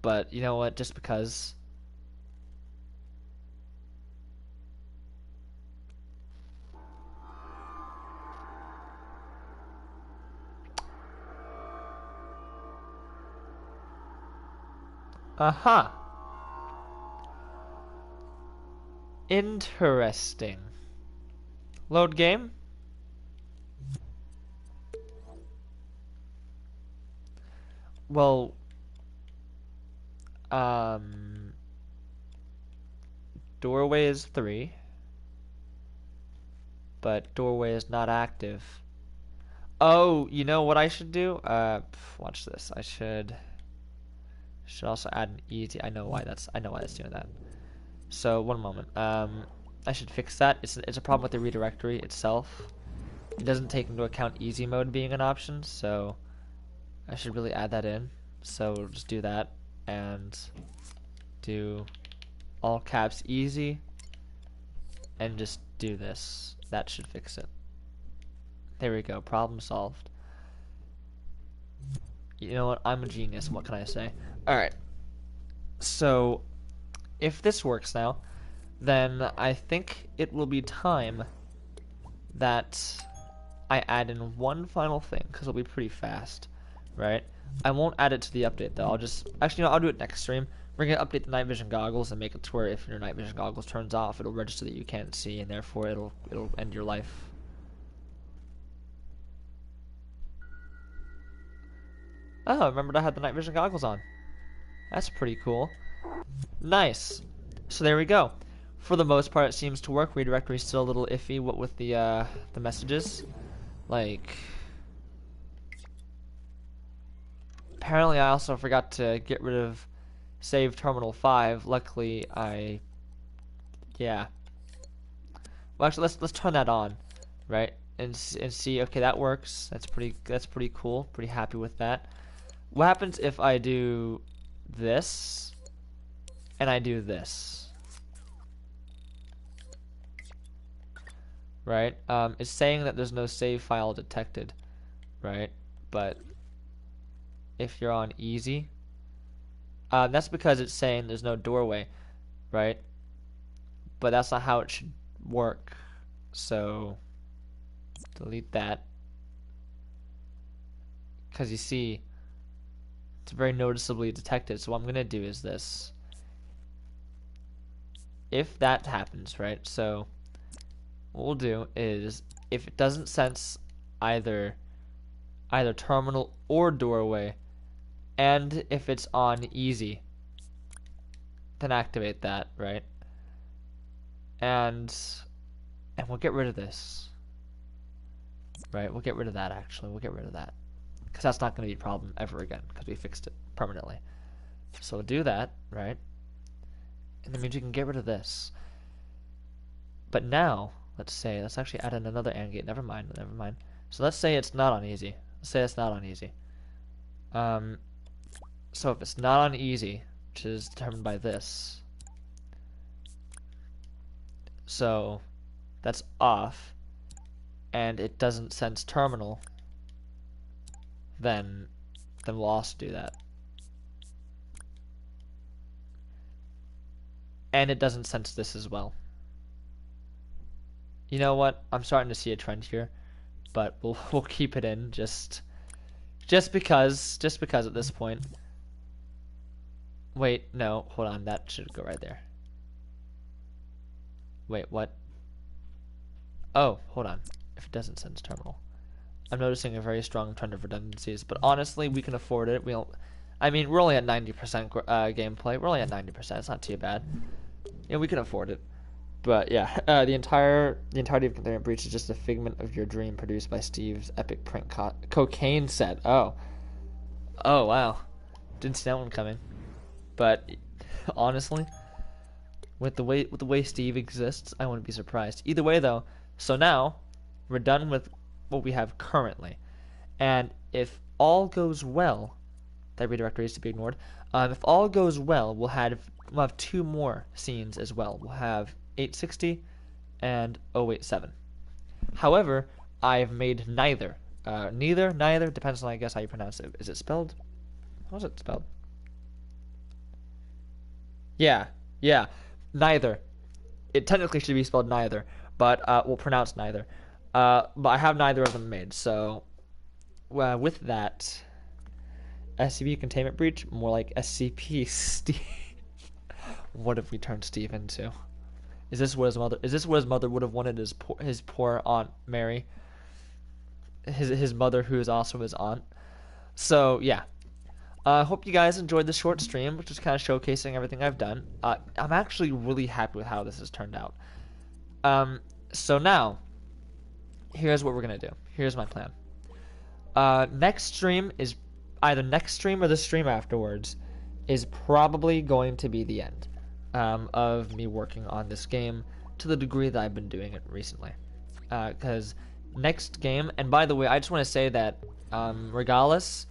But you know what, just because. Aha! Interesting. Load game? Well, doorway is 3, but doorway is not active. Oh, you know what I should do? Watch this. I should also add an easy. I know why that's doing that. So one moment. I should fix that. It's a problem with the redirectory itself. It doesn't take into account easy mode being an option, so I should really add that in. So we'll just do that and do all caps easy and just do this. That should fix it. There we go. Problem solved. You know what? I'm a genius. What can I say? Alright. So if this works now, then I think it will be time that I add in one final thing, because it'll be pretty fast, right? I won't add it to the update though. I'll just actually no, I'll do it next stream. We're gonna update the night vision goggles and make it to where if your night vision goggles turns off, it'll register that you can't see, and therefore it'll end your life. Oh, I remembered I had the night vision goggles on. That's pretty cool. Nice. So there we go. For the most part, it seems to work. Redirectory is still a little iffy. What with the messages, like. Apparently, I also forgot to get rid of save terminal 5. Luckily, yeah. Well, actually, let's turn that on, right? And see. Okay, that works. That's pretty cool. Pretty happy with that. What happens if I do this and I do this? Right? It's saying that there's no save file detected, right? But if you're on easy, that's because it's saying there's no doorway, right? But that's not how it should work. So delete that, because you see it's very noticeably detected. So what I'm gonna do is this. If that happens, right? So what we'll do is, if it doesn't sense either terminal or doorway, and if it's on easy, then activate that, right? And we'll get rid of this, right? We'll get rid of that, actually. We'll get rid of that, because that's not going to be a problem ever again, because we fixed it permanently. So we'll do that, right? And that means you can get rid of this. But now, let's actually add in another AND gate. Never mind. So let's say it's not on easy. Let's say it's not on easy. So if it's not on easy, which is determined by this, so that's off, and it doesn't sense terminal, then we'll also do that. And it doesn't sense this as well. You know what? I'm starting to see a trend here, but we'll keep it in just because at this point. Wait, no, hold on, that should go right there. Wait, what? Oh, hold on. If it doesn't sense terminal. I'm noticing a very strong trend of redundancies, but honestly, we can afford it. I mean, we're only at 90% gameplay. We're only at 90%. It's not too bad. Yeah, we can afford it. But yeah, the entirety of Containment Breach is just a figment of your dream produced by Steve's epic prank cocaine set. Oh wow, didn't see that one coming. But honestly, with the way Steve exists, I wouldn't be surprised. Either way though, so now we're done with what we have currently, and if all goes well, that redirectory is to be ignored. If all goes well, we'll have two more scenes as well. We'll have 860 and 087. However, I've made neither. Neither, depends on, I guess, how you pronounce it. Is it spelled? How's it spelled? Yeah, neither. It technically should be spelled neither, but we'll pronounce neither. But I have neither of them made, so with that, SCP Containment Breach, more like SCP Steve. What have we turned Steve into? Is this what his mother? Is this what his mother would have wanted? His poor Aunt Mary. His mother, who is also his aunt. So yeah, I hope you guys enjoyed the short stream, which is kind of showcasing everything I've done. I'm actually really happy with how this has turned out. So now, here's what we're gonna do. Here's my plan. Next stream is either next stream or the stream afterwards is probably going to be the end of me working on this game to the degree that I've been doing it recently. Because next game, and by the way, I just want to say that Regalis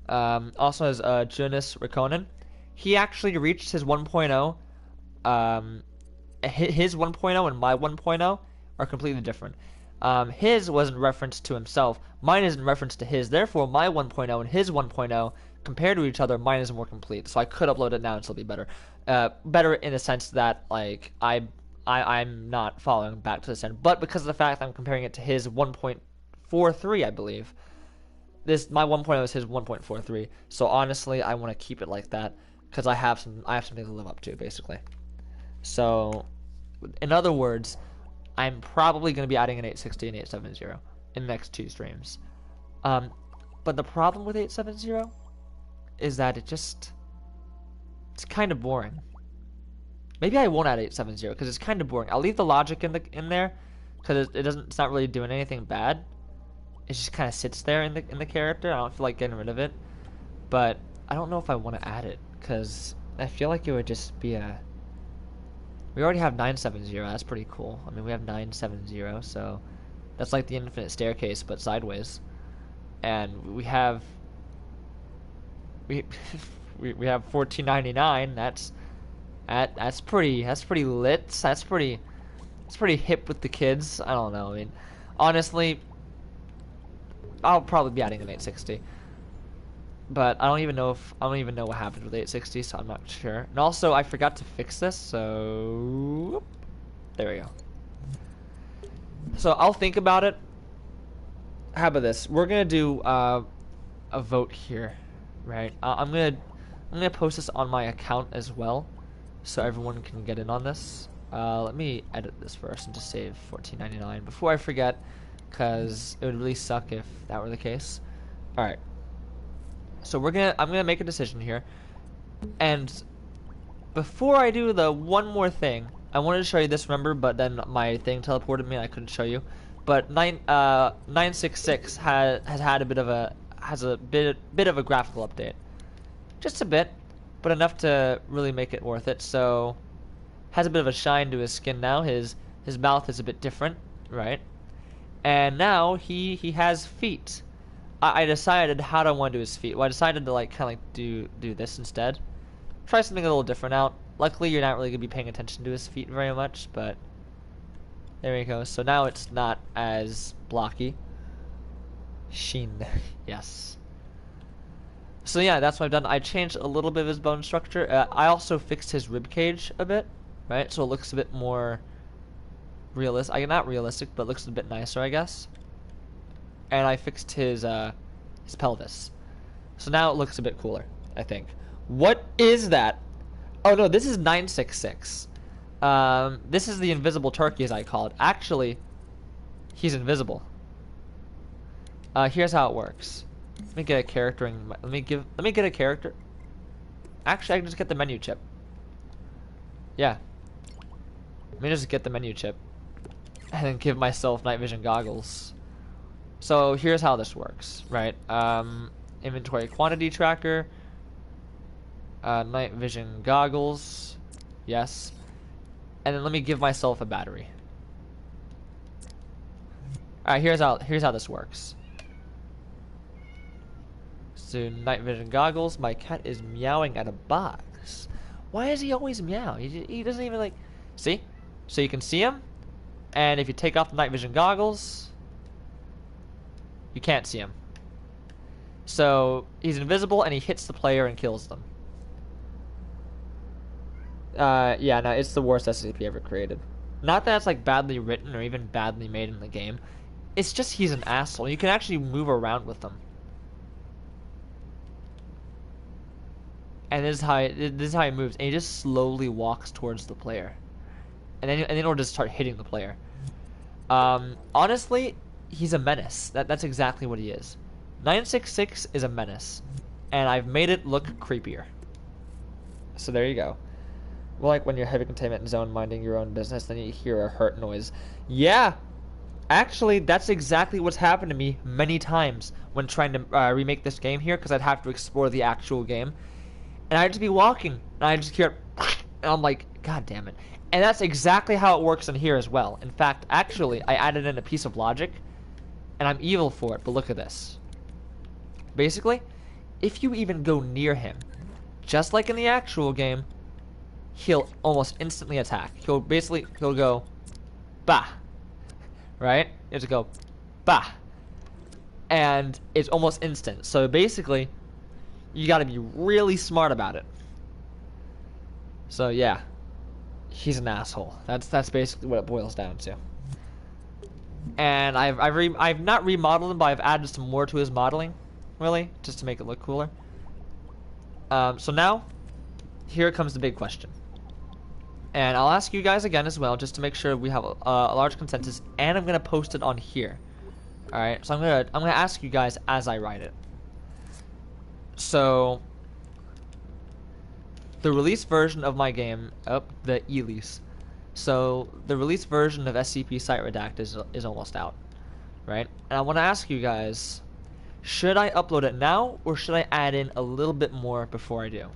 also has Jonas Rikonen. He actually reached his 1.0. His 1.0 and my 1.0 are completely different. His was in reference to himself. Mine is in reference to his. Therefore, my 1.0 and his 1.0 compared to each other, mine is more complete. So I could upload it now and still be better. Better in the sense that like I'm not following back to this end, but because of the fact I'm comparing it to his 1.43, I believe. My 1.0 is his 1.43. So honestly, I want to keep it like that because I have something to live up to, basically. So, in other words, I'm probably going to be adding an 860 and 870 in the next two streams. But the problem with 870 is that it's kind of boring. Maybe I won't add 870 because it's kind of boring. I'll leave the logic in there because it's not really doing anything bad. It just kind of sits there in the character. I don't feel like getting rid of it, but I don't know if I want to add it because I feel like it would just be a. We already have 970. That's pretty cool. I mean, we have 970, so that's like the infinite staircase but sideways, and we have we have 1499. That's pretty lit. That's pretty hip with the kids. I don't know. I mean, honestly, I'll probably be adding an 860. But I don't even know what happened with 860, so I'm not sure. And also, I forgot to fix this, so there we go. So I'll think about it. How about this? We're gonna do a vote here, right? I'm gonna post this on my account as well, so everyone can get in on this. Let me edit this first and just save 1499 before I forget, because it would really suck if that were the case. All right. So I'm gonna make a decision here, and before I do the one more thing, I wanted to show you this. Remember, but then my thing teleported me and I couldn't show you. But 966 has had a bit of a graphical update, just a bit, but enough to really make it worth it. So has a bit of a shine to his skin now. His mouth is a bit different, right? And now he has feet. I decided how do I want to do his feet. Well, I decided to like kind of like do this instead. Try something a little different out. Luckily, you're not really gonna be paying attention to his feet very much, but there you go. So now it's not as blocky. Sheen, yes. So yeah, that's what I've done. I changed a little bit of his bone structure. I also fixed his rib cage a bit, right? So it looks a bit more realistic. Not realistic, but looks a bit nicer, I guess. And I fixed his pelvis. So now it looks a bit cooler, I think. What is that? Oh no, this is 966. This is the invisible turkey, as I call it. Actually, he's invisible. Here's how it works. Let me get a character. Let me get a character. Actually, I can just get the menu chip. Yeah. Let me just get the menu chip and then give myself night vision goggles. So here's how this works, right? Inventory quantity tracker, night vision goggles, yes. And then let me give myself a battery. Alright, here's how this works. So night vision goggles, my cat is meowing at a box. Why is he always meow? He doesn't even like, see? So you can see him, and if you take off the night vision goggles, you can't see him. So he's invisible and he hits the player and kills them. Yeah, no, it's the worst SCP ever created. Not that it's like badly written or even badly made in the game. It's just he's an asshole. You can actually move around with him. And this is how he moves. And he just slowly walks towards the player. And then he'll just start hitting the player. Honestly, he's a menace. That's exactly what he is. 966 is a menace. And I've made it look creepier. So there you go. Well, like when you're heavy containment zone minding your own business, then you hear a hurt noise. Yeah! Actually, that's exactly what's happened to me many times when trying to remake this game here, because I'd have to explore the actual game. And I'd just be walking, and I'd just hear, and I'm like, God damn it. And that's exactly how it works in here as well. In fact, actually, I added in a piece of logic, and I'm evil for it, but look at this. Basically, if you even go near him, just like in the actual game, he'll almost instantly attack. He'll go, bah. Right? He'll just go, bah. And it's almost instant. So basically, you gotta be really smart about it. So yeah, he's an asshole. That's basically what it boils down to. And I've not remodeled him, but I've added some more to his modeling, really, just to make it look cooler. So now, here comes the big question. And I'll ask you guys again as well, just to make sure we have a large consensus. And I'm gonna post it on here. All right. So I'm gonna ask you guys as I write it. So the release version of my game, the e-lease. So the release version of SCP Site Redact is almost out, right? And I want to ask you guys, should I upload it now or should I add in a little bit more before I do?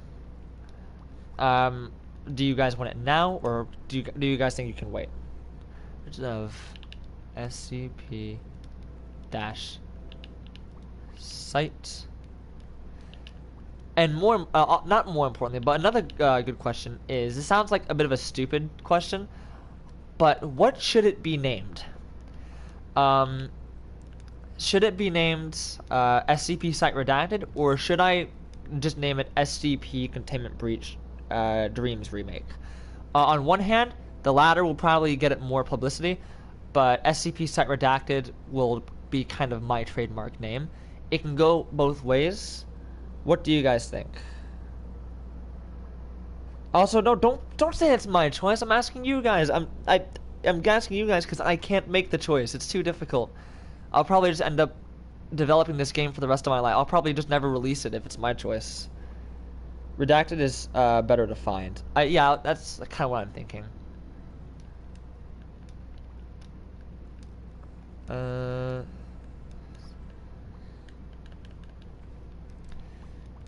Do you guys want it now, or do you guys think you can wait? Of SCP dash site. And more, not more importantly, but another good question is, this sounds like a bit of a stupid question, but what should it be named? Should it be named SCP Site Redacted, or should I just name it SCP Containment Breach Dreams Remake? On one hand, the latter will probably get it more publicity, but SCP Site Redacted will be kind of my trademark name. It can go both ways. What do you guys think? Also, no, don't say it's my choice. I'm asking you guys. I'm asking you guys because I can't make the choice. It's too difficult. I'll probably just end up developing this game for the rest of my life. I'll probably just never release it if it's my choice. Redacted is better to find. Yeah, that's kind of what I'm thinking.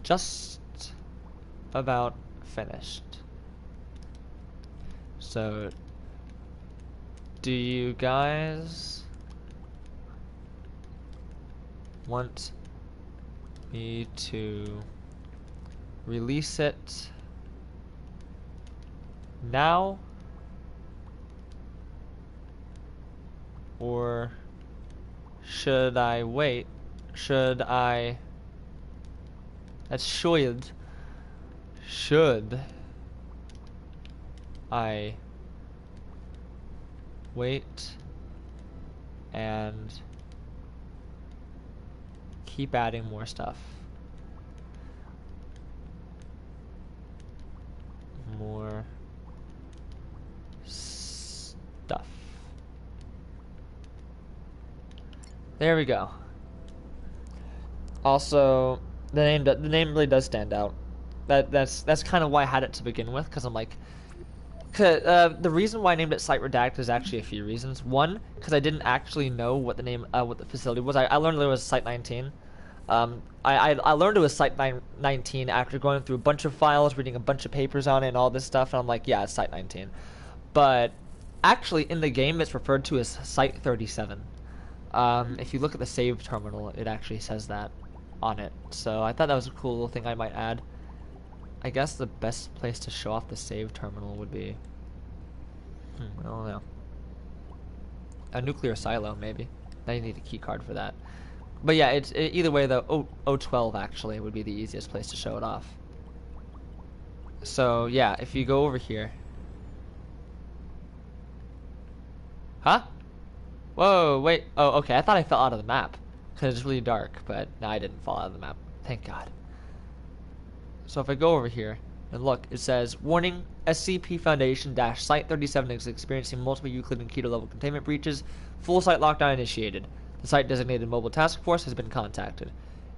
Just about finished. So, do you guys want me to release it now, or should I wait? Should I I wait and keep adding more stuff? More stuff. There we go. Also, the name really does stand out. That's kind of why I had it to begin with, because I'm like, The reason why I named it Site Redact is actually a few reasons. One, because I didn't actually know what the name, what the facility was. I learned that it was Site 19. I learned it was Site 19 after going through a bunch of files, reading a bunch of papers on it and all this stuff, and I'm like, yeah, it's Site 19. But actually, in the game, it's referred to as Site 37. If you look at the save terminal, it actually says that on it. So I thought that was a cool little thing I might add. I guess the best place to show off the save terminal would be... I don't know. A nuclear silo, maybe. Now you need a key card for that. But yeah, either way though, O12 actually would be the easiest place to show it off. So yeah, if you go over here... Huh? Whoa, wait. Oh, okay, I thought I fell out of the map. Because it's really dark, but no, I didn't fall out of the map. Thank God. So if I go over here and look, it says, warning, SCP Foundation Site 37 is experiencing multiple Euclid and Keto level containment breaches. Full site lockdown initiated. The site designated mobile task force has been contacted.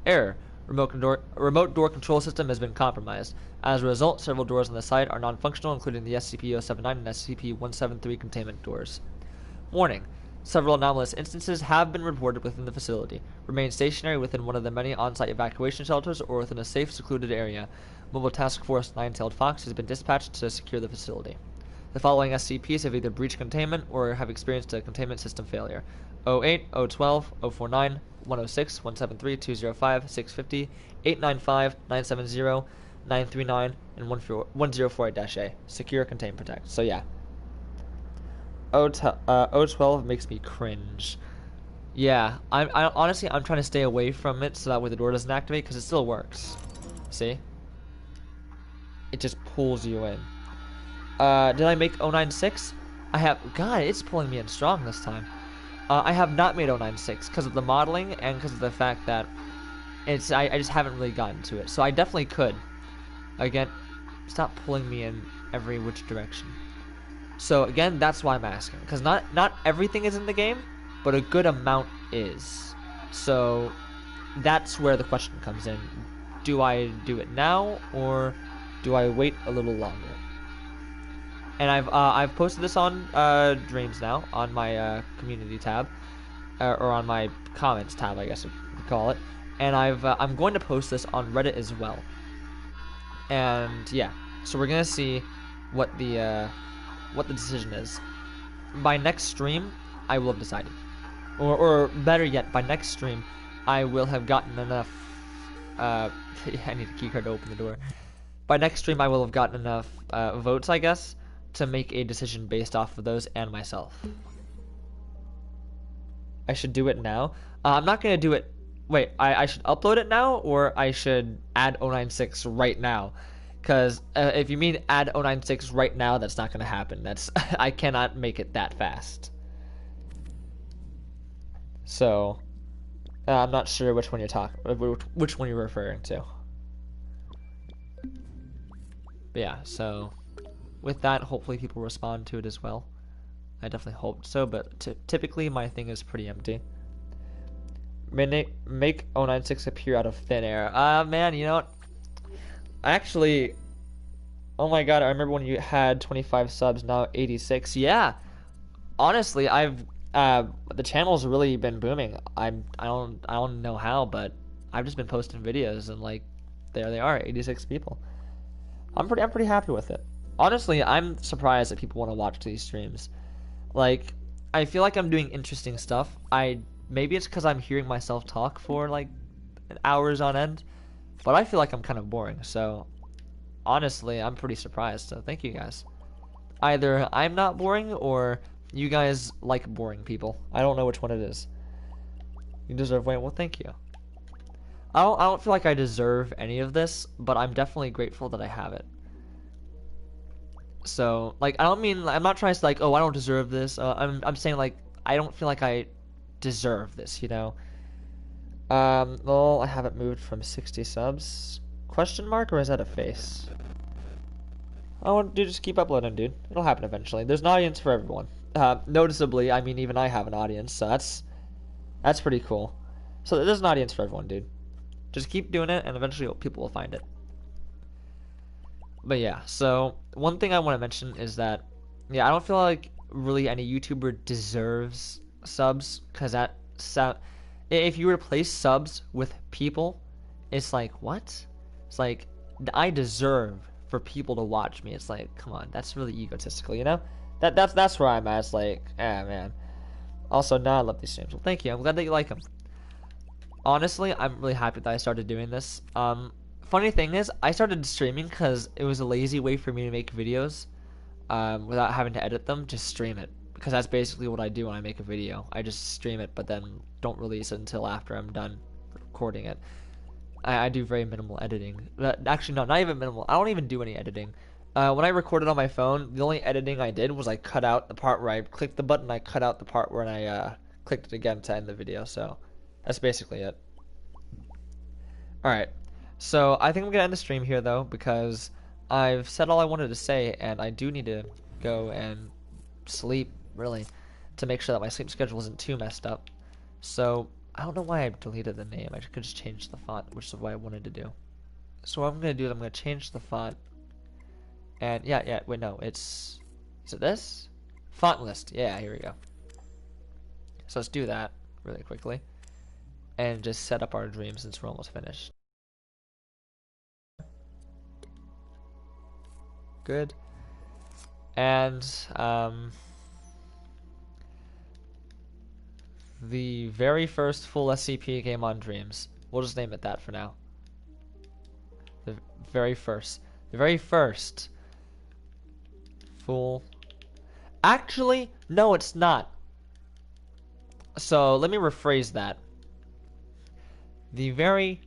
Error. Remote door control system has been compromised. As a result, several doors on the site are non-functional, including the SCP-079 and SCP-173 containment doors. Warning. Several anomalous instances have been reported within the facility. Remain stationary within one of the many on-site evacuation shelters or within a safe, secluded area. Mobile Task Force Nine-Tailed Fox has been dispatched to secure the facility. The following SCPs have either breached containment or have experienced a containment system failure. 08, 012, 049, 106, 173, 205, 650, 895, 970, 939, and 1048-A. Secure, contain, protect. So yeah. O12 makes me cringe. Yeah, honestly, I'm trying to stay away from it so that way the door doesn't activate, because it still works. See? It just pulls you in. Did I make 096? I have... God, it's pulling me in strong this time. I have not made 096 because of the modeling and because of the fact that it's... I just haven't really gotten to it. So I definitely could. Again, stop pulling me in every which direction. So again, that's why I'm asking, because not everything is in the game, but a good amount is. So that's where the question comes in. Do I do it now, or do I wait a little longer? And I've posted this on Dreams now, on my community tab, or on my comments tab, I guess you could call it. And I'm going to post this on Reddit as well. And yeah, so we're gonna see what the decision is. By next stream, I will have decided. Or better yet, by next stream, I will have gotten enough... I need a keycard to open the door. By next stream, I will have gotten enough votes, I guess, to make a decision based off of those and myself. I should do it now. I'm not going to do it... Wait, I should upload it now, or I should add 096 right now? Because if you mean add 096 right now, that's not going to happen. That's I cannot make it that fast. So, I'm not sure which one which one you're referring to. But yeah, so with that, hopefully people respond to it as well. I definitely hope so, but typically my thing is pretty empty. Make 096 appear out of thin air. Man, you know what? Actually, oh my god, I remember when you had 25 subs, now 86. Yeah, honestly, the channel's really been booming. I don't know how, but I've just been posting videos and like, there they are, 86 people. I'm pretty happy with it. Honestly, I'm surprised that people want to watch these streams. Like, I feel like I'm doing interesting stuff. Maybe it's because I'm hearing myself talk for like hours on end. But I feel like I'm kind of boring, so honestly, I'm pretty surprised, so thank you guys. Either I'm not boring, or you guys like boring people. I don't know which one it is. You deserve... Wait, well, thank you. I don't feel like I deserve any of this, but I'm definitely grateful that I have it. So, like, I'm not trying to say, like, oh, I don't deserve this. I'm saying, like, I don't feel like I deserve this, you know? Well, I haven't moved from 60 subs. Question mark, or is that a face? Oh, dude, just keep uploading, dude. It'll happen eventually. There's an audience for everyone. Noticeably, I mean, even I have an audience, so that's pretty cool. So there's an audience for everyone, dude. Just keep doing it, and eventually people will find it. But yeah, so one thing I want to mention is that, yeah, I don't feel like really any YouTuber deserves subs, because if you replace subs with people, it's like, what? It's like, I deserve for people to watch me. It's like, come on, that's really egotistical, you know? That's where I'm at. It's like, man. Also, now I love these streams. Well, thank you. I'm glad that you like them. Honestly, I'm really happy that I started doing this. Funny thing is, I started streaming because it was a lazy way for me to make videos, without having to edit them. Just stream it, because that's basically what I do when I make a video. I just stream it, but then don't release it until after I'm done recording it. I do very minimal editing. Actually, no, not even minimal. I don't even do any editing. When I recorded on my phone, the only editing I did was I cut out the part where I clicked the button. I cut out the part where I clicked it again to end the video. So that's basically it. Alright, so I think I'm gonna end the stream here though, because I've said all I wanted to say, and I do need to go and sleep, really, to make sure that my sleep schedule isn't too messed up. So I don't know why I deleted the name. I could just change the font, which is what I wanted to do. So what I'm gonna do is I'm gonna change the font, and wait, no, is it this? Font list. Yeah, here we go. So let's do that really quickly, and just set up our dream since we're almost finished. Good. And the very first full SCP game on Dreams. We'll just name it that for now. The very first full. Actually, no, it's not. So let me rephrase that. The very,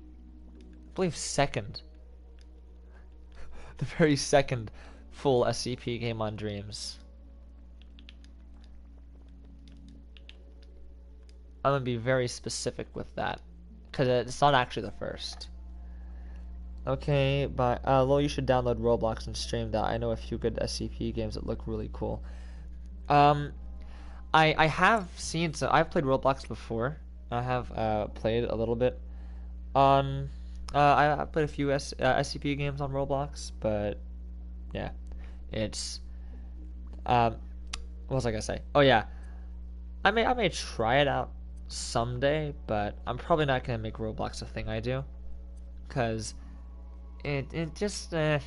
I believe, second. The very second full SCP game on Dreams. I'm gonna be very specific with that, because it's not actually the first. Okay, but Lol, you should download Roblox and stream that. I know a few good SCP games that look really cool. I have seen, so I've played Roblox before. I have played a little bit on. I played a few SCP games on Roblox, but yeah, it's what was I gonna say? Oh yeah, I may try it out someday, but I'm probably not gonna make Roblox a thing I do, cause it just it's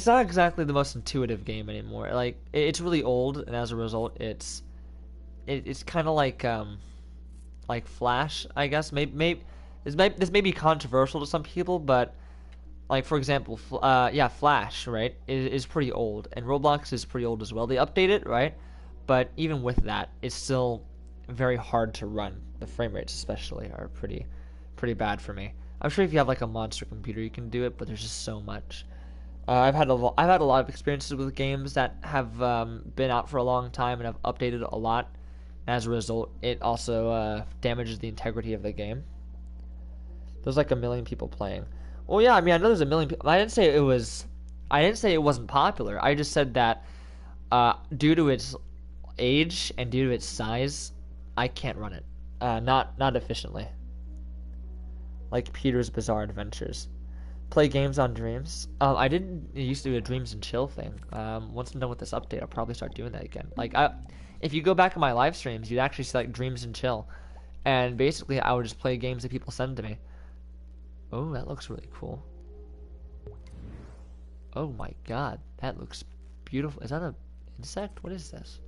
not exactly the most intuitive game anymore. Like it's really old, and as a result, it's kind of like Flash, I guess. Maybe this may be controversial to some people, but like for example, Flash, right, is pretty old, and Roblox is pretty old as well. They update it, right, but even with that, it's still very hard to run. The frame rates especially are pretty bad for me. I'm sure if you have like a monster computer, you can do it, but there's just so much. I've had a lot of experiences with games that have been out for a long time and have updated a lot. As a result, it also damages the integrity of the game. There's like 1 million people playing. Well, yeah, I mean, I know there's 1 million people. I didn't say it wasn't popular. I just said that due to its age and due to its size, I can't run it. Not efficiently. Like Peter's Bizarre Adventures. Play games on Dreams. I didn't used to do a Dreams and Chill thing. Once I'm done with this update, I'll probably start doing that again. Like, if you go back in my live streams, you'd actually see like Dreams and Chill, and basically I would just play games that people send to me. Oh, that looks really cool. Oh my god, that looks beautiful. Is that an insect? What is this?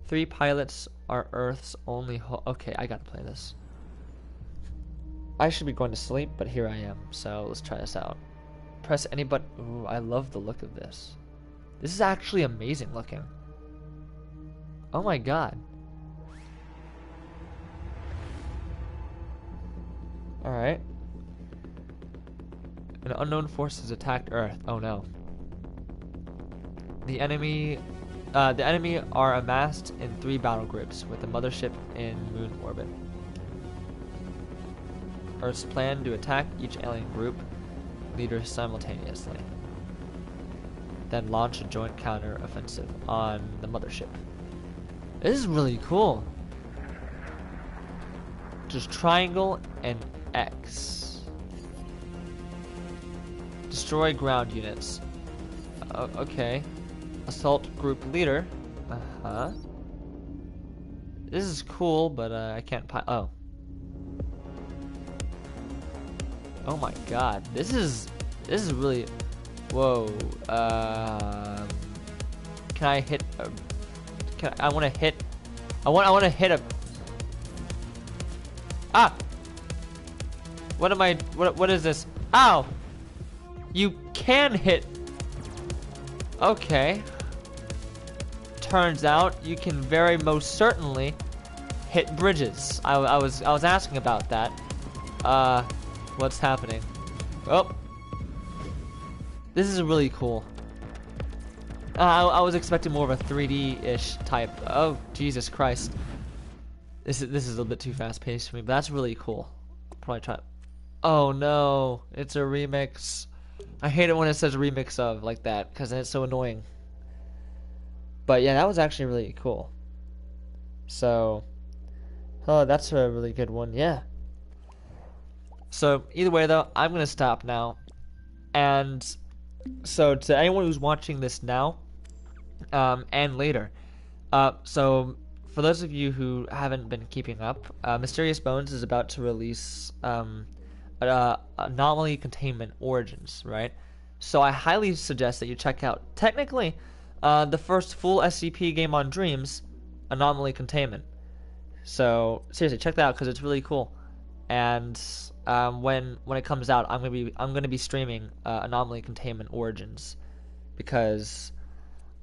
3 pilots are Earth's only okay, I gotta play this. I should be going to sleep, but here I am, so let's try this out. Press any button. Ooh, I love the look of this. This is actually amazing looking. Oh my god. Alright. An unknown force has attacked Earth. Oh no. The enemy are amassed in 3 battle groups, with the mothership in moon orbit. Earth's plan to attack each alien group leaders simultaneously, then launch a joint counter-offensive on the mothership. This is really cool. Just triangle and X. Destroy ground units. Okay. Assault group leader. Uh-huh. This is cool, but I can't oh. Oh my god. This is really whoa. Can I hit I want to hit I want to hit a Ah! What is this? Ow! You can hit. Okay. Turns out you can very most certainly hit bridges. I was asking about that. What's happening? Oh. This is really cool. I was expecting more of a 3D-ish type. Oh, Jesus Christ. This is a little bit too fast-paced for me, but that's really cool. I'll probably try. Oh no, it's a remix. I hate it when it says remix of like that, because it's so annoying. But yeah, that was actually really cool. So, oh, that's a really good one, yeah. So, either way though, I'm gonna stop now. And so to anyone who's watching this now, and later, so for those of you who haven't been keeping up, Mysterious Bones is about to release Anomaly Containment Origins, right? So I highly suggest that you check out, technically, the first full SCP game on Dreams, Anomaly Containment. So seriously, check that out because it's really cool. And when it comes out, I'm gonna be streaming Anomaly Containment Origins because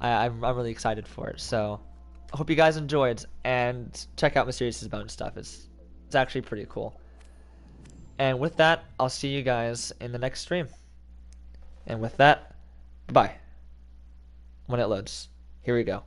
I'm really excited for it. So I hope you guys enjoyed and check out Mysterious Bones stuff. It's actually pretty cool. And with that, I'll see you guys in the next stream. And with that, bye. When it loads. Here we go.